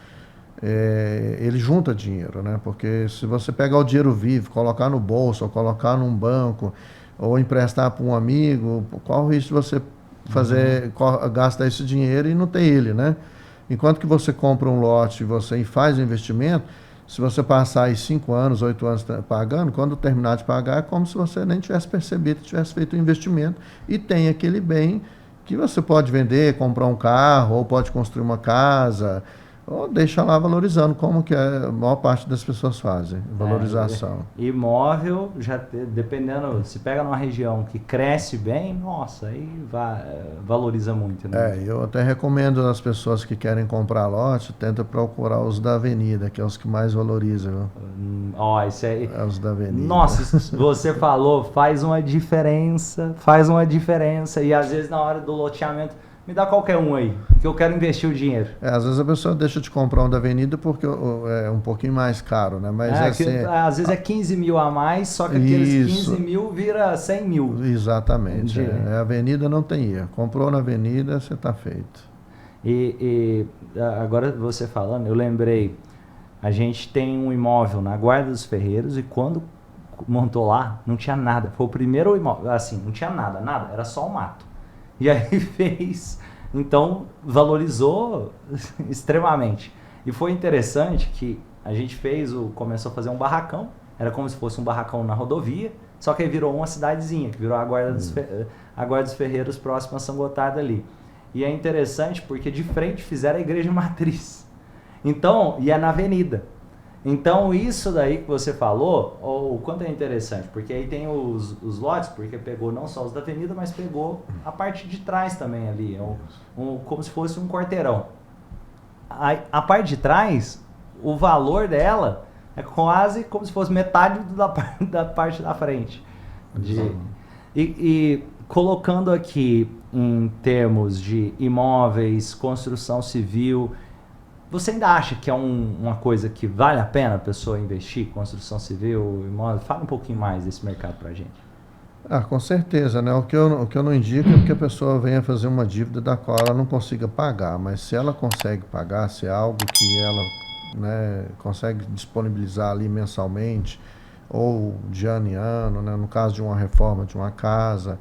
ele junta dinheiro, né? Porque se você pegar o dinheiro vivo, colocar no bolso, ou colocar num banco, ou emprestar para um amigo, qual o risco de você gastar esse dinheiro e não ter ele, né? Enquanto que você compra um lote e faz o investimento, se você passar aí 5 anos, 8 anos pagando, quando terminar de pagar, é como se você nem tivesse percebido que tivesse feito o investimento e tem aquele bem que você pode vender, comprar um carro, ou pode construir uma casa, ou deixa lá valorizando, como que a maior parte das pessoas fazem, valorização. Imóvel, dependendo, se pega numa região que cresce bem, nossa, aí valoriza muito, né? Eu até recomendo às pessoas que querem comprar lote, tenta procurar os da avenida, que é os que mais valorizam. Isso é... os da avenida. Nossa, você falou, faz uma diferença, e às vezes na hora do loteamento, me dá qualquer um aí, que eu quero investir o dinheiro. Às vezes a pessoa deixa de comprar um da Avenida porque é um pouquinho mais caro, né? Mas às vezes é 15 mil a mais, só que aqueles 15 mil vira 100 mil. Exatamente. A Avenida não tem erro. Comprou na Avenida, você está feito. E agora você falando, eu lembrei, a gente tem um imóvel na Guarda dos Ferreiros e quando montou lá, não tinha nada. Foi o primeiro imóvel, assim, não tinha nada, era só um mato. E aí fez, então valorizou extremamente. E foi interessante que a gente começou a fazer um barracão, era como se fosse um barracão na rodovia, só que aí virou uma cidadezinha, que virou a Guarda dos Ferreiros próxima a São Gotardo ali. E é interessante porque de frente fizeram a igreja matriz. Então, e é na avenida. Então, isso daí que você falou, o quanto é interessante, porque aí tem os lotes, porque pegou não só os da avenida, mas pegou a parte de trás também ali, como se fosse um quarteirão. A parte de trás, o valor dela é quase como se fosse metade da parte da frente. E colocando aqui em termos de imóveis, construção civil, você ainda acha que é uma coisa que vale a pena a pessoa investir, construção civil, imóvel? Fala um pouquinho mais desse mercado pra gente. Com certeza, né? O que eu não indico é que a pessoa venha fazer uma dívida da qual ela não consiga pagar, mas se ela consegue pagar, se é algo que ela, né, consegue disponibilizar ali mensalmente, ou de ano em ano, né? No caso de uma reforma de uma casa,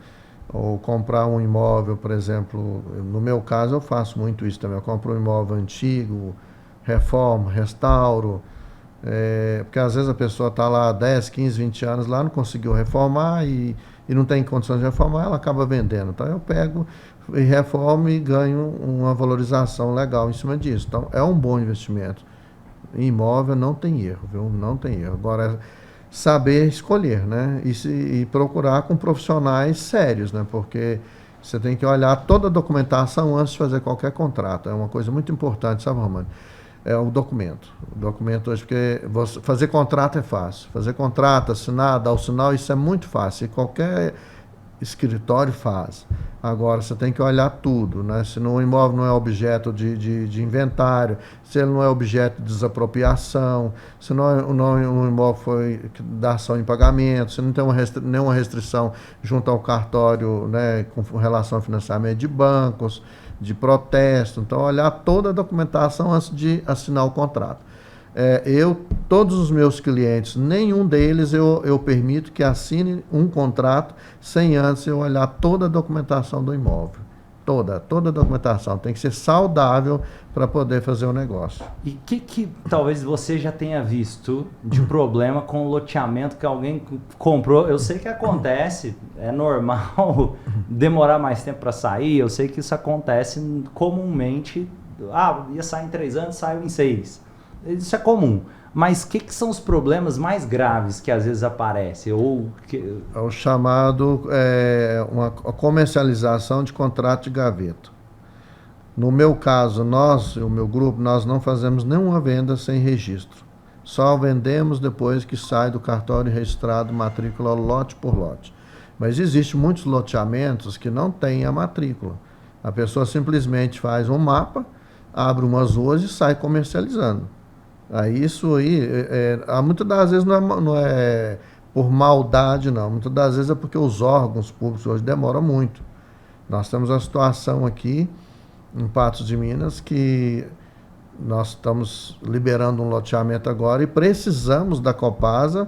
ou comprar um imóvel, por exemplo, no meu caso eu faço muito isso também, eu compro um imóvel antigo, reformo, restauro, porque às vezes a pessoa está lá 10, 15, 20 anos lá, não conseguiu reformar e não tem condições de reformar, ela acaba vendendo. Então eu pego e reformo e ganho uma valorização legal em cima disso. Então é um bom investimento. Imóvel não tem erro, viu? Não tem erro. Agora saber escolher, né? E procurar com profissionais sérios, né? Porque você tem que olhar toda a documentação antes de fazer qualquer contrato. É uma coisa muito importante, sabe, Romano? É o documento. O documento hoje, porque fazer contrato é fácil. Fazer contrato, assinar, dar o sinal, isso é muito fácil. E qualquer escritório faz. Agora, você tem que olhar tudo, né? Se o imóvel não é objeto de inventário, se ele não é objeto de desapropriação, se o imóvel foi dação em pagamento, se não tem nenhuma restrição junto ao cartório, né, com relação ao financiamento de bancos, de protesto. Então, olhar toda a documentação antes de assinar o contrato. Todos os meus clientes, nenhum deles eu permito que assine um contrato sem antes eu olhar toda a documentação do imóvel. Toda a documentação. Tem que ser saudável para poder fazer o negócio. E que talvez você já tenha visto de problema com o loteamento que alguém comprou? Eu sei que acontece, é normal demorar mais tempo para sair, eu sei que isso acontece comumente. Ia sair em 3 anos, saiu em 6. Isso é comum. Mas o que são os problemas mais graves que às vezes aparecem? É o chamado uma comercialização de contrato de gaveta. No meu caso, o meu grupo, nós não fazemos nenhuma venda sem registro. Só vendemos depois que sai do cartório registrado matrícula lote por lote. Mas existem muitos loteamentos que não têm a matrícula. A pessoa simplesmente faz um mapa, abre umas ruas e sai comercializando. Isso aí, muitas das vezes não é por maldade, não. Muitas das vezes é porque os órgãos públicos hoje demoram muito. Nós temos a situação aqui, em Patos de Minas, que nós estamos liberando um loteamento agora e precisamos da Copasa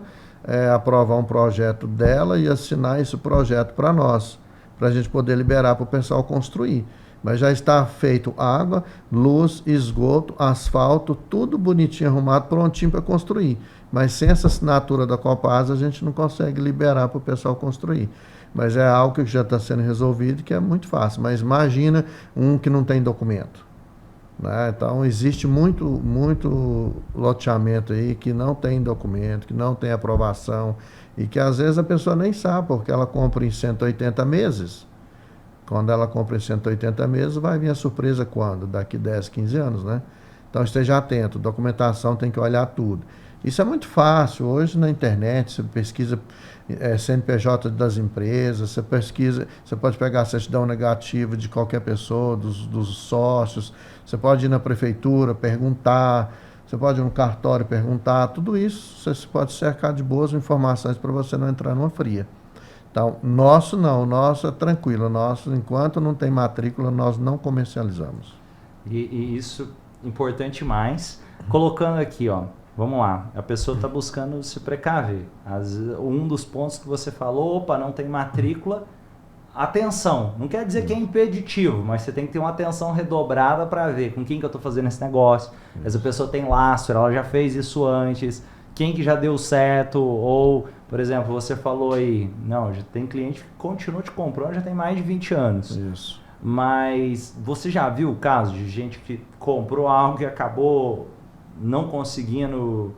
aprovar um projeto dela e assinar esse projeto para nós, para a gente poder liberar para o pessoal construir. Mas já está feito água, luz, esgoto, asfalto, tudo bonitinho, arrumado, prontinho para construir. Mas sem essa assinatura da Copasa, a gente não consegue liberar para o pessoal construir. Mas é algo que já está sendo resolvido e que é muito fácil. Mas imagina um que não tem documento, né? Então, existe muito loteamento aí que não tem documento, que não tem aprovação e que às vezes a pessoa nem sabe, porque ela compra em 180 meses. Quando ela compra em 180 meses, vai vir a surpresa quando? Daqui 10, 15 anos, né? Então esteja atento, documentação tem que olhar tudo. Isso é muito fácil. Hoje na internet você pesquisa CNPJ das empresas, você pesquisa, você pode pegar a certidão negativa de qualquer pessoa, dos sócios, você pode ir na prefeitura perguntar, você pode ir no cartório perguntar, tudo isso você pode cercar de boas informações para você não entrar numa fria. Então, nosso não, o nosso é tranquilo, o nosso, enquanto não tem matrícula, nós não comercializamos. E isso importante mais. Colocando aqui, ó, vamos lá, a pessoa está buscando se precaver. Um dos pontos que você falou, opa, não tem matrícula, atenção, não quer dizer que é impeditivo, mas você tem que ter uma atenção redobrada para ver com quem que eu estou fazendo esse negócio. Essa pessoa tem lastro, ela já fez isso antes, quem que já deu certo, ou, por exemplo, você falou aí, não, já tem cliente que continua te comprando, já tem mais de 20 anos. Isso. Mas você já viu o caso de gente que comprou algo e acabou não conseguindo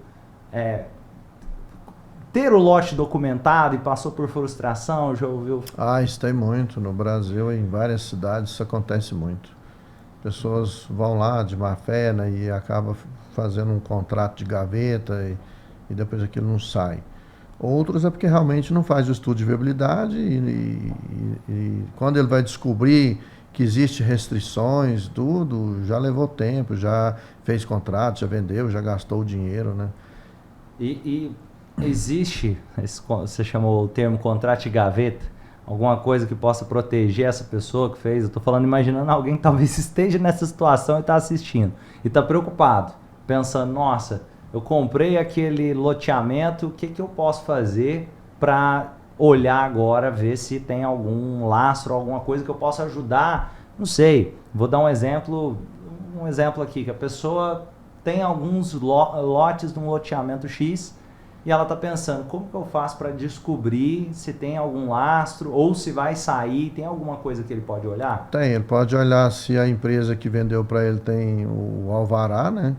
ter o lote documentado e passou por frustração? Já ouviu? Isso tem muito. No Brasil, em várias cidades, isso acontece muito. Pessoas vão lá de má fé, né, e acabam fazendo um contrato de gaveta e depois aquilo não sai. Outros é porque realmente não faz o estudo de viabilidade e quando ele vai descobrir que existem restrições, tudo, já levou tempo, já fez contrato, já vendeu, já gastou o dinheiro, né? E existe, você chamou o termo contrato de gaveta, alguma coisa que possa proteger essa pessoa que fez? Eu estou falando, imaginando alguém que talvez esteja nessa situação e está assistindo e está preocupado, pensando, nossa, eu comprei aquele loteamento, o que eu posso fazer para olhar agora, ver se tem algum lastro, alguma coisa que eu possa ajudar? Não sei, vou dar um exemplo aqui, que a pessoa tem alguns lotes de um loteamento X e ela está pensando, como que eu faço para descobrir se tem algum lastro ou se vai sair, tem alguma coisa que ele pode olhar? Tem, ele pode olhar se a empresa que vendeu para ele tem o alvará, né?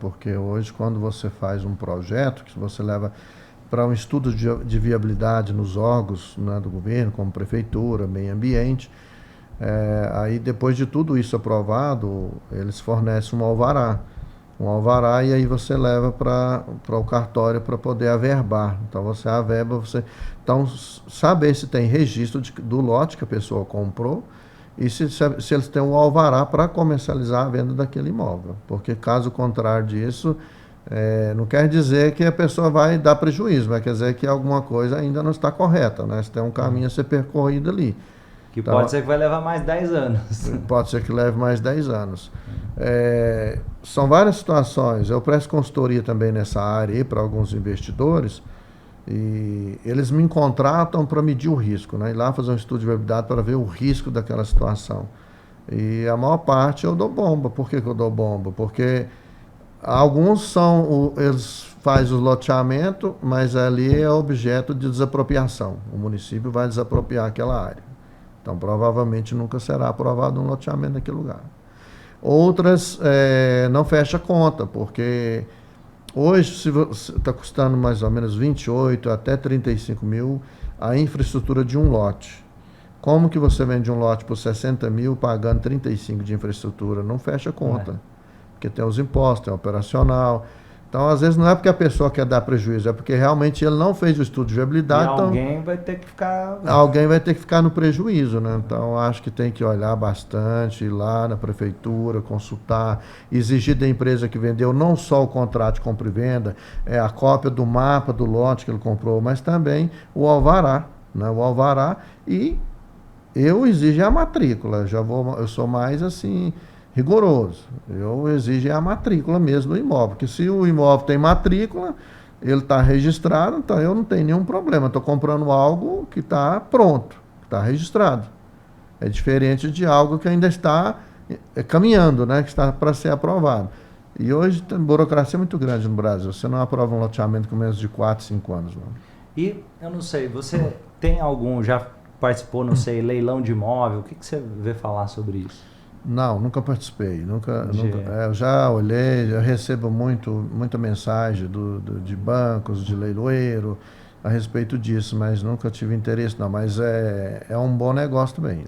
Porque hoje, quando você faz um projeto, que você leva para um estudo de viabilidade nos órgãos, né, do governo, como prefeitura, meio ambiente, aí depois de tudo isso aprovado, eles fornecem um alvará e aí você leva para o cartório para poder averbar. Então você averba, então saber se tem registro do lote que a pessoa comprou e se eles têm um alvará para comercializar a venda daquele imóvel. Porque caso contrário disso, não quer dizer que a pessoa vai dar prejuízo, mas quer dizer que alguma coisa ainda não está correta, né? Se tem um caminho a ser percorrido ali. Que então, pode ser que vai levar mais 10 anos. Pode ser que leve mais 10 anos. São várias situações. Eu presto consultoria também nessa área para alguns investidores e eles me contratam para medir o risco, né? Ir lá fazer um estudo de viabilidade para ver o risco daquela situação. E a maior parte eu dou bomba. Por que eu dou bomba? Porque alguns eles fazem o loteamento, mas ali é objeto de desapropriação. O município vai desapropriar aquela área. Então, provavelmente nunca será aprovado um loteamento naquele lugar. Outras não fecha conta, porque hoje se está custando mais ou menos 28 até 35 mil a infraestrutura de um lote. Como que você vende um lote por 60 mil pagando 35 de infraestrutura? Não fecha conta. Porque tem os impostos, tem o operacional. Então, às vezes, não é porque a pessoa quer dar prejuízo, é porque realmente ele não fez o estudo de viabilidade. E alguém vai ter que ficar... Alguém vai ter que ficar no prejuízo, né? Então, acho que tem que olhar bastante, ir lá na prefeitura, consultar, exigir da empresa que vendeu não só o contrato de compra e venda, a cópia do mapa do lote que ele comprou, mas também o alvará, né? O alvará e eu exijo a matrícula. Eu sou mais assim... rigoroso. Eu exijo a matrícula mesmo do imóvel, porque se o imóvel tem matrícula, ele está registrado, então eu não tenho nenhum problema. Estou comprando algo que está pronto, que está registrado. É diferente de algo que ainda está caminhando, né, que está para ser aprovado. E hoje tem burocracia muito grande no Brasil. Você não aprova um loteamento com menos de 4, 5 anos. Não. E, eu não sei, você tem algum, já participou, não sei, leilão de imóvel? O que você vê falar sobre isso? Não, nunca participei. Nunca, eu já olhei, eu recebo muita mensagem de bancos, de leiloeiro a respeito disso, mas nunca tive interesse não. Mas é um bom negócio também.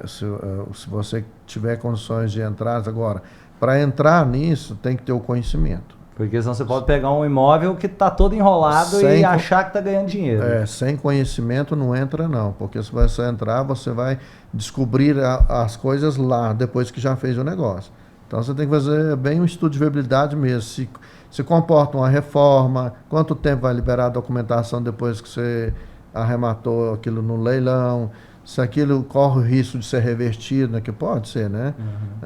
Se você tiver condições de entrar agora, para entrar nisso tem que ter o conhecimento. Porque senão você pode pegar um imóvel que está todo enrolado e achar que está ganhando dinheiro. Sem conhecimento não entra não, porque se você entrar, você vai descobrir as coisas lá, depois que já fez o negócio. Então você tem que fazer bem um estudo de viabilidade mesmo, se comporta uma reforma, quanto tempo vai liberar a documentação depois que você arrematou aquilo no leilão, se aquilo corre o risco de ser revertido, né, que pode ser, né?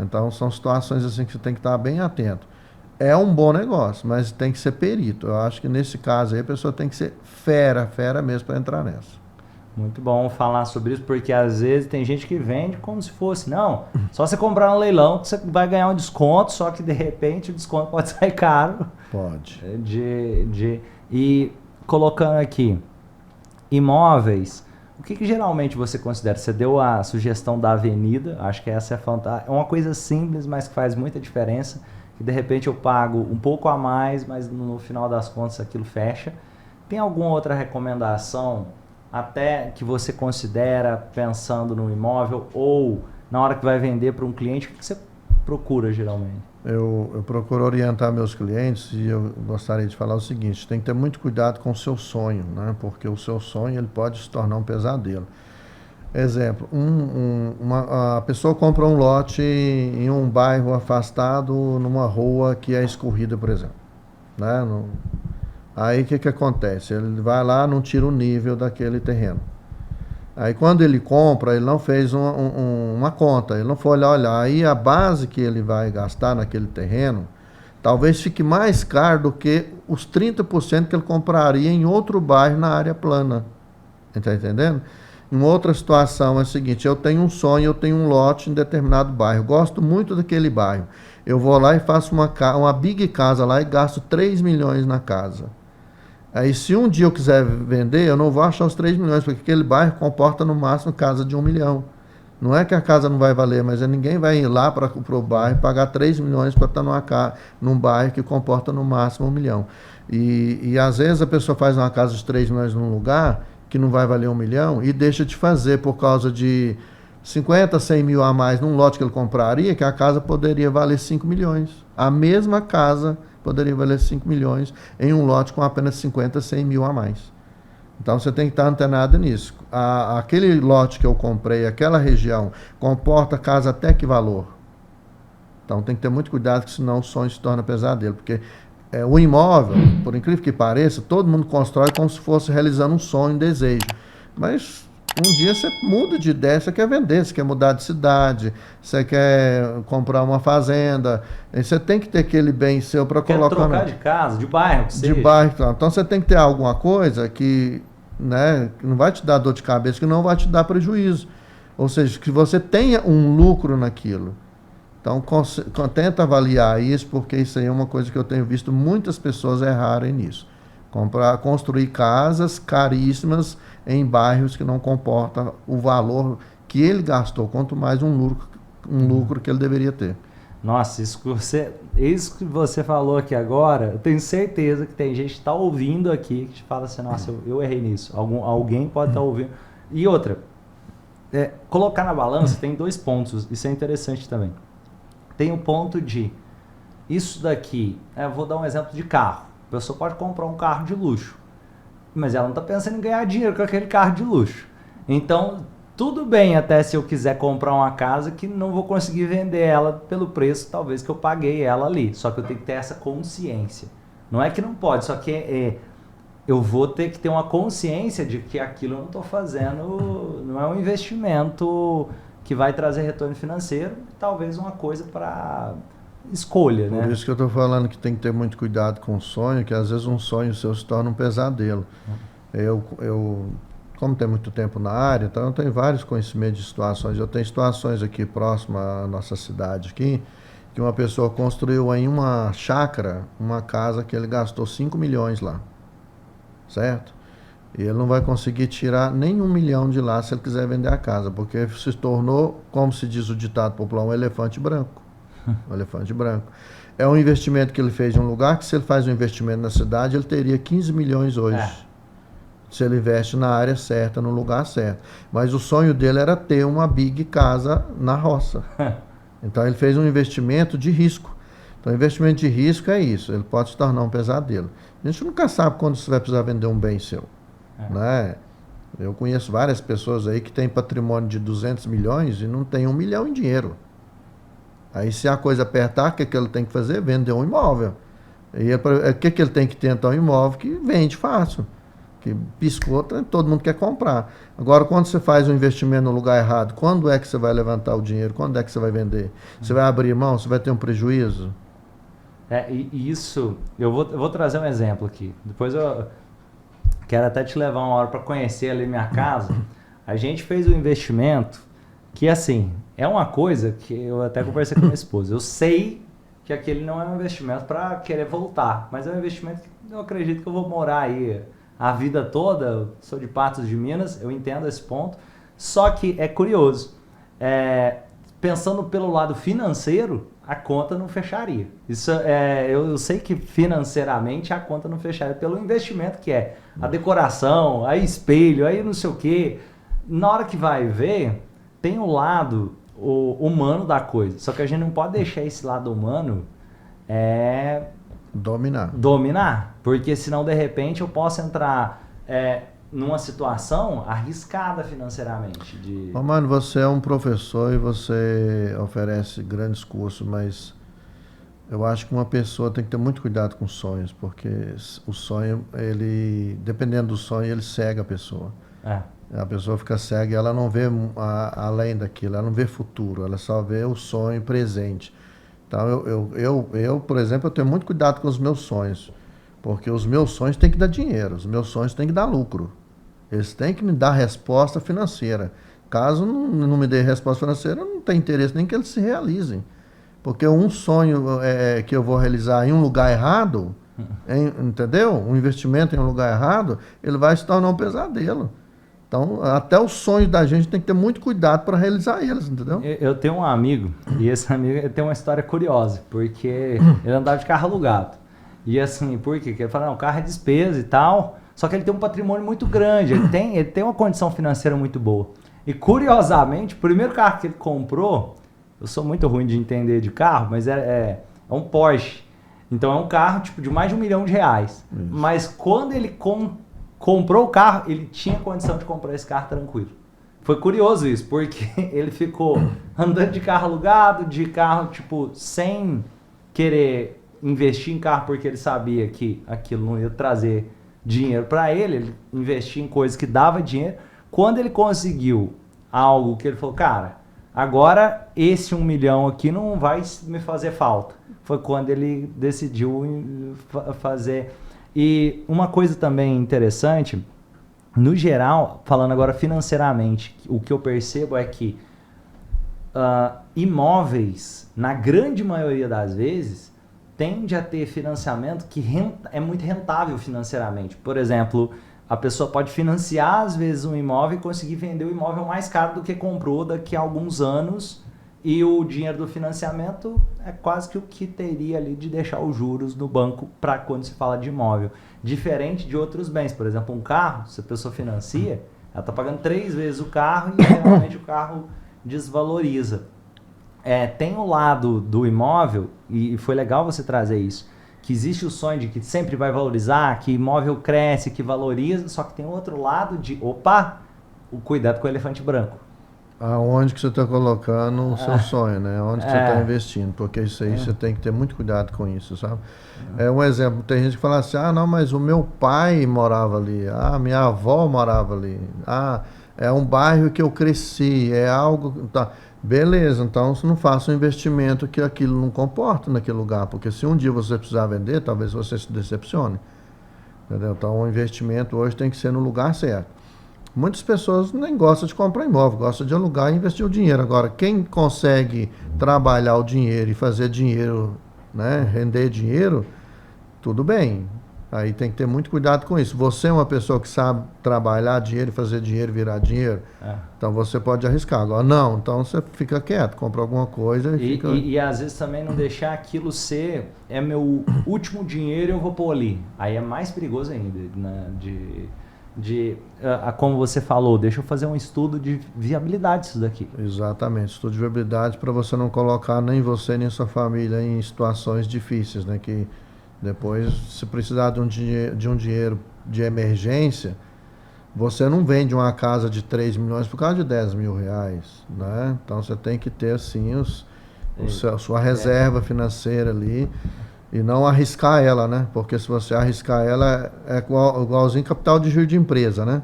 Então são situações assim que você tem que estar bem atento. É um bom negócio, mas tem que ser perito. Eu acho que nesse caso aí a pessoa tem que ser fera mesmo para entrar nessa. Muito bom falar sobre isso, porque às vezes tem gente que vende como se fosse, não, só você comprar um leilão que você vai ganhar um desconto, só que de repente o desconto pode sair caro. Pode. E colocando aqui, imóveis, o que geralmente você considera? Você deu a sugestão da avenida, acho que essa é fantástica, é uma coisa simples, mas que faz muita diferença. Que de repente eu pago um pouco a mais, mas no final das contas aquilo fecha. Tem alguma outra recomendação, até que você considera pensando no imóvel ou na hora que vai vender para um cliente, o que você procura geralmente? Eu procuro orientar meus clientes e eu gostaria de falar o seguinte, tem que ter muito cuidado com o seu sonho, né? Porque o seu sonho ele pode se tornar um pesadelo. Exemplo, a pessoa compra um lote em um bairro afastado, numa rua que é escorrida, por exemplo. Né? Aí o que acontece? Ele vai lá, não tira o nível daquele terreno. Aí quando ele compra, ele não fez uma conta, ele não foi olhar. Aí a base que ele vai gastar naquele terreno, talvez fique mais caro do que os 30% que ele compraria em outro bairro na área plana. Está entendendo? Uma outra situação é a seguinte, eu tenho um sonho, eu tenho um lote em determinado bairro, gosto muito daquele bairro. Eu vou lá e faço uma big casa lá e gasto 3 milhões na casa. Aí se um dia eu quiser vender, eu não vou achar os 3 milhões, porque aquele bairro comporta no máximo casa de 1 milhão. Não é que a casa não vai valer, mas ninguém vai ir lá para o bairro e pagar 3 milhões para estar num bairro que comporta no máximo 1 milhão. E às vezes a pessoa faz uma casa de 3 milhões num lugar que não vai valer 1 milhão e deixa de fazer por causa de 50, 100 mil a mais num lote que ele compraria, que a casa poderia valer 5 milhões. A mesma casa poderia valer 5 milhões em um lote com apenas 50, 100 mil a mais. Então você tem que estar antenado nisso. Aquele lote que eu comprei, aquela região, comporta casa até que valor? Então tem que ter muito cuidado, que senão o sonho se torna pesadelo, porque o imóvel, por incrível que pareça, todo mundo constrói como se fosse realizando um sonho, um desejo. Mas um dia você muda de ideia, você quer vender, você quer mudar de cidade, você quer comprar uma fazenda, você tem que ter aquele bem seu para colocar... Quer trocar de casa, de bairro, que seja. De bairro, então você tem que ter alguma coisa que, né, que não vai te dar dor de cabeça, que não vai te dar prejuízo. Ou seja, que você tenha um lucro naquilo. Então, tenta avaliar isso, porque isso aí é uma coisa que eu tenho visto muitas pessoas errarem nisso. Construir casas caríssimas em bairros que não comportam o valor que ele gastou, quanto mais um lucro que ele deveria ter. Nossa, isso que você falou aqui agora, eu tenho certeza que tem gente que está ouvindo aqui, que te fala assim, nossa, eu errei nisso. Alguém pode estar ouvindo. E outra, colocar na balança tem 2 pontos, isso é interessante também. Tem o ponto de, isso daqui, vou dar um exemplo de carro. A pessoa pode comprar um carro de luxo, mas ela não está pensando em ganhar dinheiro com aquele carro de luxo. Então, tudo bem até se eu quiser comprar uma casa que não vou conseguir vender ela pelo preço, talvez, que eu paguei ela ali. Só que eu tenho que ter essa consciência. Não é que não pode, só que eu vou ter que ter uma consciência de que aquilo eu não estou fazendo, não é um investimento que vai trazer retorno financeiro, talvez uma coisa para escolha, né? Por isso que eu estou falando que tem que ter muito cuidado com o sonho, que às vezes um sonho seu se torna um pesadelo. Como tem muito tempo na área, então eu tenho vários conhecimentos de situações. Eu tenho situações aqui próximas à nossa cidade aqui, que uma pessoa construiu em uma chácara, uma casa que ele gastou 5 milhões lá, certo? E ele não vai conseguir tirar nem 1 milhão de lá se ele quiser vender a casa, porque se tornou, como se diz o ditado popular, um elefante branco. Um elefante branco. É um investimento que ele fez em um lugar que, se ele faz um investimento na cidade, ele teria 15 milhões hoje. Se ele investe na área certa, no lugar certo. Mas o sonho dele era ter uma big casa na roça. Então ele fez um investimento de risco. Então, investimento de risco é isso, ele pode se tornar um pesadelo. A gente nunca sabe quando você vai precisar vender um bem seu, né? Eu conheço várias pessoas aí que têm patrimônio de 200 milhões e não tem 1 milhão em dinheiro. Aí se a coisa apertar, o que ele tem que fazer? Vender um imóvel. E o que ele tem que ter então? Um imóvel que vende fácil. Que piscou, todo mundo quer comprar. Agora, quando você faz um investimento no lugar errado, quando é que você vai levantar o dinheiro? Quando é que você vai vender? Você vai abrir mão? Você vai ter um prejuízo? E isso, eu vou trazer um exemplo aqui. Depois eu quero até te levar uma hora para conhecer ali minha casa. A gente fez um investimento que, assim, é uma coisa que eu até conversei com minha esposa. Eu sei que aquele não é um investimento para querer voltar, mas é um investimento que eu acredito que eu vou morar aí a vida toda. Eu sou de Patos de Minas, eu entendo esse ponto. Só que é curioso, pensando pelo lado financeiro, a conta não fecharia. Isso eu sei que financeiramente a conta não fecharia pelo investimento que é a decoração, aí espelho, aí não sei o quê. Na hora que vai ver, tem o lado humano da coisa. Só que a gente não pode deixar esse lado humano dominar. Porque senão, de repente, eu posso entrar numa situação arriscada financeiramente. Mano, você é um professor e você oferece grandes cursos, mas eu acho que uma pessoa tem que ter muito cuidado com sonhos, porque o sonho, dependendo do sonho, ele cega a pessoa. A pessoa fica cega e ela não vê além daquilo, ela não vê futuro, ela só vê o sonho presente. Então, eu, por exemplo, eu tenho muito cuidado com os meus sonhos, porque os meus sonhos têm que dar dinheiro, os meus sonhos têm que dar lucro. Eles têm que me dar resposta financeira. Caso não me dê resposta financeira, eu não tenho interesse nem que eles se realizem. Porque um sonho que eu vou realizar em um lugar errado, entendeu? Um investimento em um lugar errado, ele vai se tornar um pesadelo. Então, até os sonhos da gente tem que ter muito cuidado para realizar eles, entendeu? Eu tenho um amigo, e esse amigo tem uma história curiosa, porque ele andava de carro alugado. E assim, por quê? Porque ele fala, não, o carro é despesa e tal, só que ele tem um patrimônio muito grande, ele tem uma condição financeira muito boa. E curiosamente, o primeiro carro que ele comprou, eu sou muito ruim de entender de carro, mas é um Porsche. Então é um carro tipo de mais de R$1 milhão. Isso. Mas quando ele comprou o carro, ele tinha condição de comprar esse carro tranquilo. Foi curioso isso, porque ele ficou andando de carro alugado, de carro tipo sem querer investir em carro, porque ele sabia que aquilo não ia trazer dinheiro para ele investia em coisas que dava dinheiro. Quando ele conseguiu algo que ele falou, cara, agora esse 1 milhão aqui não vai me fazer falta. Foi quando ele decidiu fazer. E uma coisa também interessante, no geral, falando agora financeiramente, o que eu percebo é que imóveis, na grande maioria das vezes, tende a ter financiamento que é muito rentável financeiramente. Por exemplo, a pessoa pode financiar, às vezes, um imóvel e conseguir vender o imóvel mais caro do que comprou daqui a alguns anos, e o dinheiro do financiamento é quase que o que teria ali de deixar os juros no banco para quando se fala de imóvel. Diferente de outros bens, por exemplo, um carro, se a pessoa financia, ela está pagando 3 vezes o carro e realmente o carro desvaloriza. Tem o lado do imóvel, e foi legal você trazer isso, que existe o sonho de que sempre vai valorizar, que imóvel cresce, que valoriza, só que tem outro lado de, o cuidado com o elefante branco. Aonde que você está colocando o seu sonho, né? Onde que você está investindo, porque isso aí você tem que ter muito cuidado com isso, sabe? Um exemplo, tem gente que fala assim, não, mas o meu pai morava ali, minha avó morava ali, é um bairro que eu cresci, é algo... Tá. Beleza, então você não faça um investimento que aquilo não comporta naquele lugar, porque se um dia você precisar vender, talvez você se decepcione. Entendeu? Então o investimento hoje tem que ser no lugar certo. Muitas pessoas nem gostam de comprar imóvel, gostam de alugar e investir o dinheiro. Agora, quem consegue trabalhar o dinheiro e fazer dinheiro, né, render dinheiro, tudo bem. Aí tem que ter muito cuidado com isso. Você é uma pessoa que sabe trabalhar dinheiro, fazer dinheiro, virar dinheiro, então você pode arriscar. Agora, não, então você fica quieto, compra alguma coisa e fica... E às vezes também não deixar aquilo ser, meu último dinheiro eu vou pôr ali. Aí é mais perigoso ainda, né, como você falou, deixa eu fazer um estudo de viabilidade disso daqui. Exatamente, estudo de viabilidade para você não colocar nem você nem sua família em situações difíceis, né? Que depois, se precisar de um dinheiro de emergência, você não vende uma casa de 3 milhões por causa de 10 mil reais, né? Então você tem que ter assim a sua reserva financeira ali e não arriscar ela, né? Porque se você arriscar ela, é igualzinho capital de giro de empresa, né?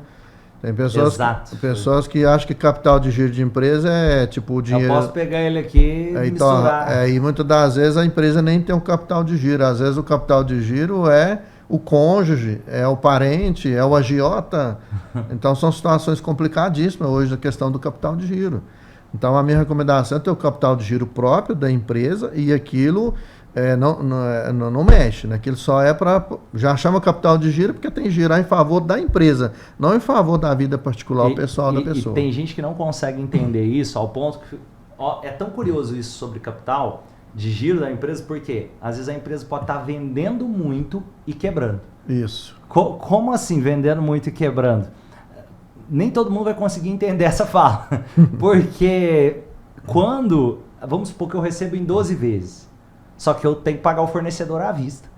Tem pessoas que acham que capital de giro de empresa é tipo o dinheiro. Eu posso pegar ele aqui e misturar. E muitas das vezes a empresa nem tem um capital de giro. Às vezes o capital de giro é o cônjuge, é o parente, é o agiota. Então são situações complicadíssimas hoje a questão do capital de giro. Então a minha recomendação é ter o capital de giro próprio da empresa e aquilo não mexe, né? Aquilo só é para... Já chama capital de giro porque tem que girar em favor da empresa, não em favor da vida particular pessoal da pessoa. E tem gente que não consegue entender isso ao ponto que... é tão curioso isso sobre capital de giro da empresa, porque às vezes a empresa pode estar vendendo muito e quebrando. Isso. Como assim vendendo muito e quebrando? Nem todo mundo vai conseguir entender essa fala. Porque quando... Vamos supor que eu recebo em 12 vezes. Só que eu tenho que pagar o fornecedor à vista.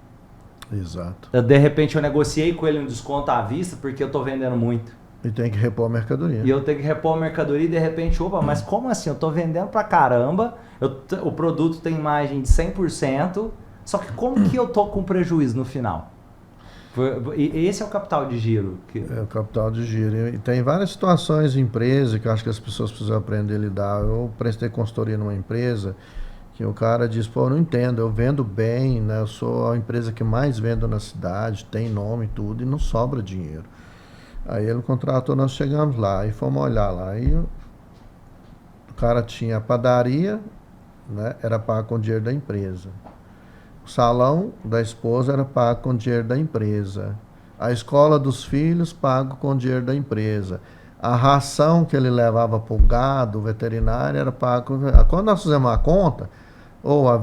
Exato. De repente eu negociei com ele um desconto à vista porque eu estou vendendo muito. E tem que repor a mercadoria. E eu tenho que repor a mercadoria e de repente, opa, mas como assim? Eu estou vendendo pra caramba, o produto tem margem de 100%, só que como que eu estou com prejuízo no final? E esse é o capital de giro. É o capital de giro. E tem várias situações em empresa que eu acho que as pessoas precisam aprender a lidar. Eu prestei consultoria numa empresa que o cara diz, pô, eu não entendo, eu vendo bem, né? Eu sou a empresa que mais vendo na cidade, tem nome e tudo, e não sobra dinheiro. Aí ele contratou, nós chegamos lá e fomos olhar lá. Aí o cara tinha a padaria, né? Era pago com dinheiro da empresa. O salão da esposa era pago com dinheiro da empresa. A escola dos filhos pago com dinheiro da empresa. A ração que ele levava para o gado, o veterinário, era pago... Quando nós fizemos a conta,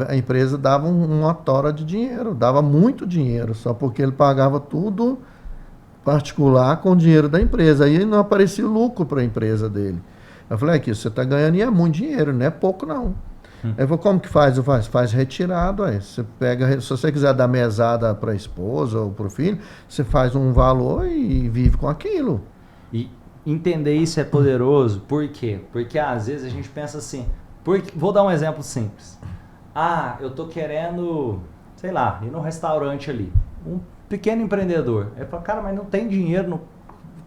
a empresa dava uma tora de dinheiro, dava muito dinheiro, só porque ele pagava tudo particular com o dinheiro da empresa. Aí não aparecia lucro para a empresa dele. Eu falei, aqui, você está ganhando e é muito dinheiro, não é pouco não. Eu falei, como que faz? Faz retirado. Aí. Você pega, se você quiser dar mesada para a esposa ou para o filho, você faz um valor e vive com aquilo. E entender isso é poderoso, por quê? Porque às vezes a gente pensa assim, vou dar um exemplo simples. Eu tô querendo, sei lá, ir num restaurante ali, um pequeno empreendedor. Ele fala, cara, mas não tem dinheiro,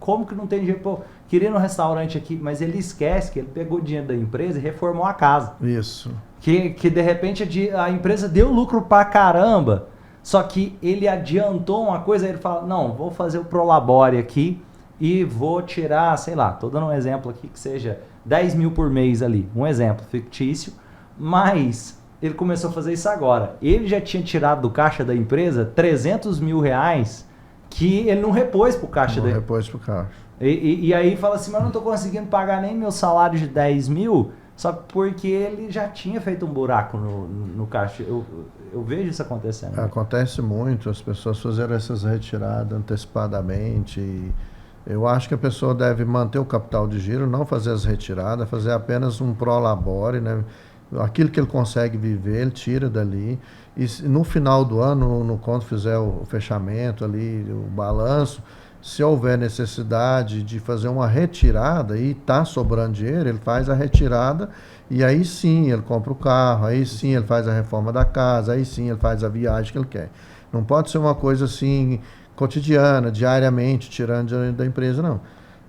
como que não tem dinheiro? Pô, queria ir num restaurante aqui, mas ele esquece que ele pegou o dinheiro da empresa e reformou a casa. Isso. Que de repente a empresa deu lucro pra caramba, só que ele adiantou uma coisa, ele fala, não, vou fazer o Prolabore aqui e vou tirar, sei lá, tô dando um exemplo aqui que seja 10 mil por mês ali, um exemplo fictício, mas ele começou a fazer isso agora. Ele já tinha tirado do caixa da empresa 300 mil reais que ele não repôs pro caixa dele. Não repôs pro caixa. E aí fala assim, mas eu não tô conseguindo pagar nem meu salário de 10 mil, só porque ele já tinha feito um buraco no caixa. Eu vejo isso acontecendo. Acontece muito, as pessoas fizeram essas retiradas antecipadamente. Eu acho que a pessoa deve manter o capital de giro, não fazer as retiradas, fazer apenas um prolabore, né? Aquilo que ele consegue viver, ele tira dali. E no final do ano, quando fizer o fechamento ali, o balanço, se houver necessidade de fazer uma retirada e está sobrando dinheiro, ele faz a retirada e aí sim ele compra o carro, aí sim ele faz a reforma da casa, aí sim ele faz a viagem que ele quer. Não pode ser uma coisa assim cotidiana, diariamente, tirando dinheiro da empresa, não.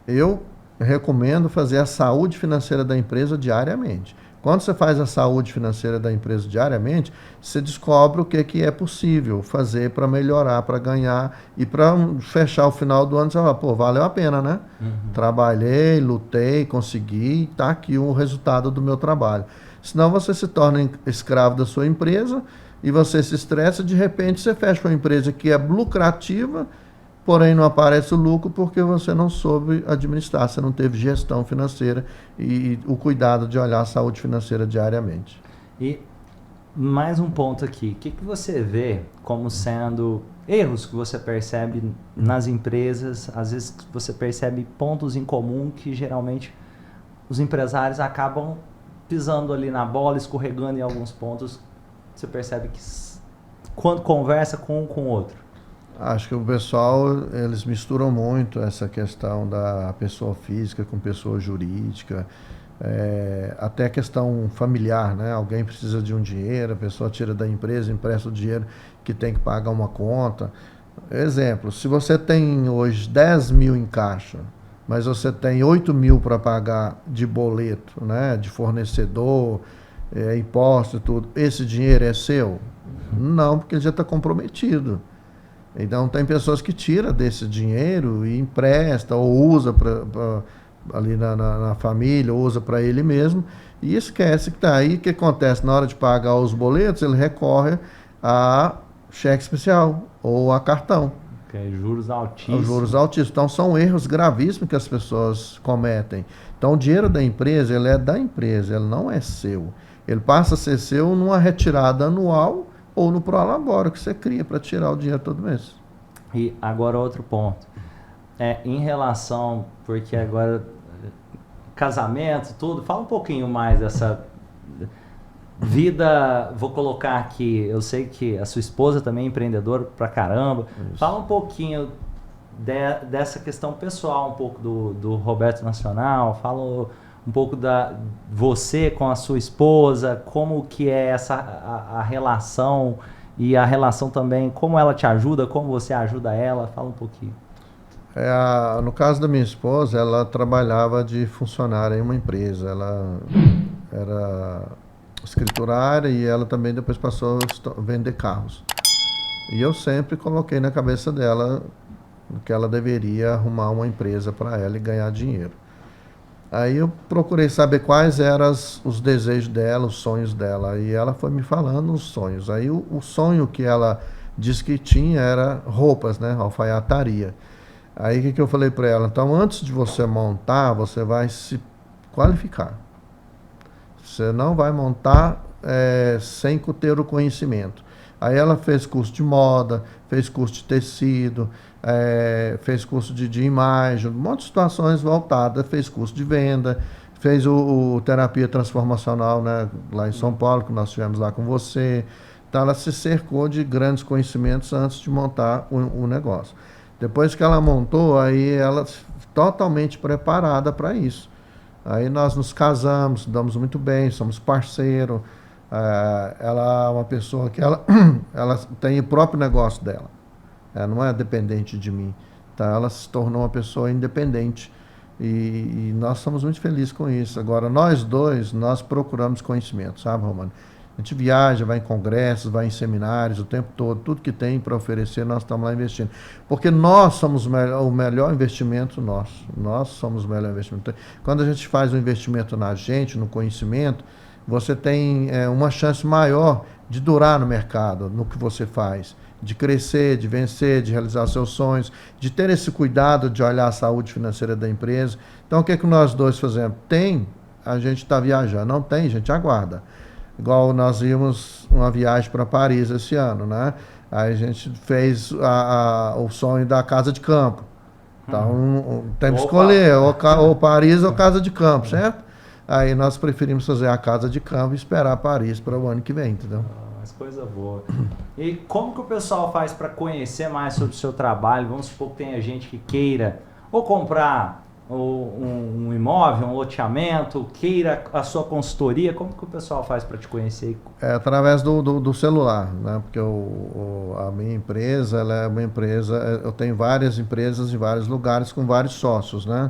Eu recomendo fazer a saúde financeira da empresa diariamente. Quando você faz a saúde financeira da empresa diariamente, você descobre o que é possível fazer para melhorar, para ganhar e para fechar o final do ano, você fala, pô, valeu a pena, né? Trabalhei, lutei, consegui, está aqui o resultado do meu trabalho. Senão você se torna escravo da sua empresa e você se estressa, de repente você fecha uma empresa que é lucrativa, porém não aparece o lucro porque você não soube administrar, você não teve gestão financeira e o cuidado de olhar a saúde financeira diariamente. E Mais um ponto aqui. O que você vê como sendo erros que você percebe nas empresas? Às vezes você percebe pontos em comum que geralmente os empresários acabam pisando ali na bola, escorregando em alguns pontos. Você percebe que quando conversa com um com o outro. Acho que o pessoal, eles misturam muito essa questão da pessoa física com pessoa jurídica, até a questão familiar, né? Alguém precisa de um dinheiro, a pessoa tira da empresa, empresta o dinheiro que tem que pagar uma conta. Exemplo, se você tem hoje 10 mil em caixa, mas você tem 8 mil para pagar de boleto, né? De fornecedor, imposto e tudo, esse dinheiro é seu? Não, porque ele já está comprometido. Então tem pessoas que tiram desse dinheiro e empresta ou usa ali na família, ou usa para ele mesmo e esquece que está aí. O que acontece na hora de pagar os boletos? Ele recorre a cheque especial ou a cartão. Juros altíssimos. Os juros altíssimos. Então são erros gravíssimos que as pessoas cometem. Então o dinheiro da empresa, ele é da empresa, ele não é seu. Ele passa a ser seu numa retirada anual ou no prolabore que você cria para tirar o dinheiro todo mês. E agora outro ponto. Em relação, porque agora casamento, tudo, fala um pouquinho mais dessa vida, vou colocar aqui, eu sei que a sua esposa também é empreendedora pra caramba. Isso. Fala um pouquinho dessa questão pessoal, um pouco do Roberto Nacional, fala um pouco da você com a sua esposa, como que é a relação e a relação também, como ela te ajuda, como você ajuda ela, fala um pouquinho. No caso da minha esposa, ela trabalhava de funcionária em uma empresa, ela era escriturária e ela também depois passou a vender carros. E eu sempre coloquei na cabeça dela que ela deveria arrumar uma empresa para ela e ganhar dinheiro. Aí eu procurei saber quais eram os desejos dela, os sonhos dela, e ela foi me falando os sonhos. Aí o sonho que ela disse que tinha era roupas, né, alfaiataria. Aí o que eu falei para ela? Então, antes de você montar, você vai se qualificar. Você não vai montar sem ter o conhecimento. Aí ela fez curso de moda, fez curso de tecido, fez curso de imagem, um monte de situações voltadas, fez curso de venda, fez o terapia transformacional, né, lá em São Paulo, que nós tivemos lá com você. Então ela se cercou de grandes conhecimentos antes de montar o negócio. Depois que ela montou, aí ela totalmente preparada para isso. Aí nós nos casamos, damos muito bem, somos parceiros. Ela é uma pessoa que ela tem o próprio negócio dela. Ela não é dependente de mim. Então ela se tornou uma pessoa independente. E nós somos muito felizes com isso. Agora, nós dois, nós procuramos conhecimento, sabe, Romano? A gente viaja, vai em congressos, vai em seminários o tempo todo. Tudo que tem para oferecer, nós estamos lá investindo. Porque nós somos o melhor investimento nosso. Nós somos o melhor investimento. Quando a gente faz um investimento na gente, no conhecimento, você tem uma chance maior de durar no mercado, no que você faz. De crescer, de vencer, de realizar seus sonhos, de ter esse cuidado de olhar a saúde financeira da empresa. Então, o que nós dois fazemos? Tem, a gente está viajando. Não tem, a gente aguarda. Igual nós íamos uma viagem para Paris esse ano, né? Aí a gente fez o sonho da casa de campo. Então, temos que escolher ou Paris ou casa de campo, certo? Aí nós preferimos fazer a casa de campo e esperar Paris para o ano que vem, entendeu? Mas coisa boa. E como que o pessoal faz para conhecer mais sobre o seu trabalho? Vamos supor que tenha gente que queira ou comprar um imóvel, um loteamento, queira a sua consultoria. Como que o pessoal faz para te conhecer? Através do celular, né? Porque a minha empresa, ela é uma empresa, eu tenho várias empresas em vários lugares com vários sócios, né?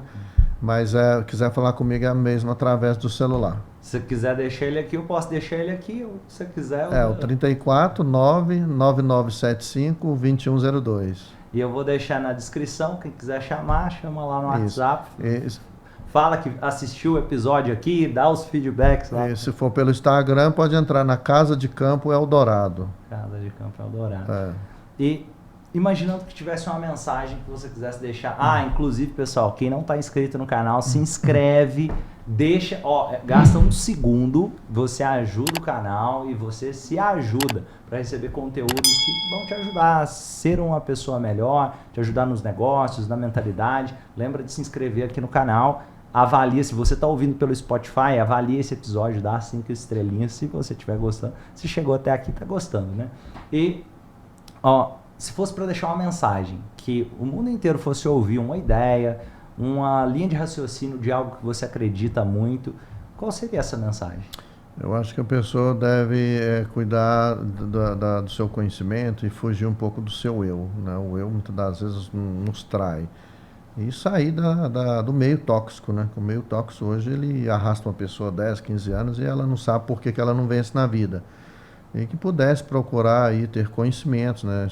Mas quiser falar comigo é mesmo através do celular. Se você quiser deixar ele aqui, eu posso deixar ele aqui. Ou se você quiser... o 34 99975 2102. E eu vou deixar na descrição. Quem quiser chamar, chama lá no WhatsApp. Isso. Fala que assistiu o episódio aqui, dá os feedbacks lá. E se for pelo Instagram, pode entrar na Casa de Campo Eldorado. Casa de Campo Eldorado. E... imaginando que tivesse uma mensagem que você quisesse deixar. Inclusive, pessoal, quem não está inscrito no canal, se inscreve, Deixa, ó, gasta um segundo, você ajuda o canal e você se ajuda para receber conteúdos que vão te ajudar a ser uma pessoa melhor, te ajudar nos negócios, na mentalidade. Lembra de se inscrever aqui no canal. Avalia, se você está ouvindo pelo Spotify, avalie esse episódio, dá 5 estrelinhas se você estiver gostando. Se chegou até aqui, tá gostando, né? E, ó, se fosse para deixar uma mensagem, que o mundo inteiro fosse ouvir uma ideia, uma linha de raciocínio de algo que você acredita muito, qual seria essa mensagem? Eu acho que a pessoa deve cuidar do seu conhecimento e fugir um pouco do seu eu, né? O eu muitas das vezes nos trai. E sair do meio tóxico, né? O meio tóxico hoje ele arrasta uma pessoa 10, 15 anos e ela não sabe por que ela não vence na vida. E que pudesse procurar aí ter conhecimentos, né?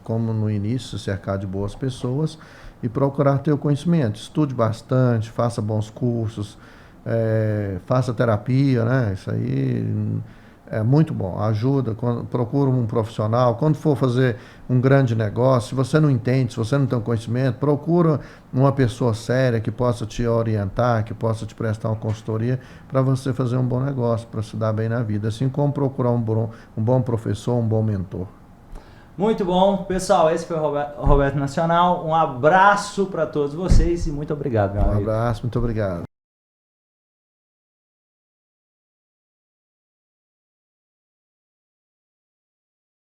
Como no início, se cercar de boas pessoas e procurar ter o conhecimento. Estude bastante, faça bons cursos, faça terapia, né? Isso aí é muito bom, ajuda, procura um profissional. Quando for fazer um grande negócio, se você não entende, se você não tem um conhecimento, procura uma pessoa séria que possa te orientar, que possa te prestar uma consultoria para você fazer um bom negócio, para se dar bem na vida, assim como procurar um bom professor, um bom mentor. Muito bom, pessoal, esse foi o Roberto Nacional, um abraço para todos vocês e muito obrigado, meu amigo. Um abraço, muito obrigado.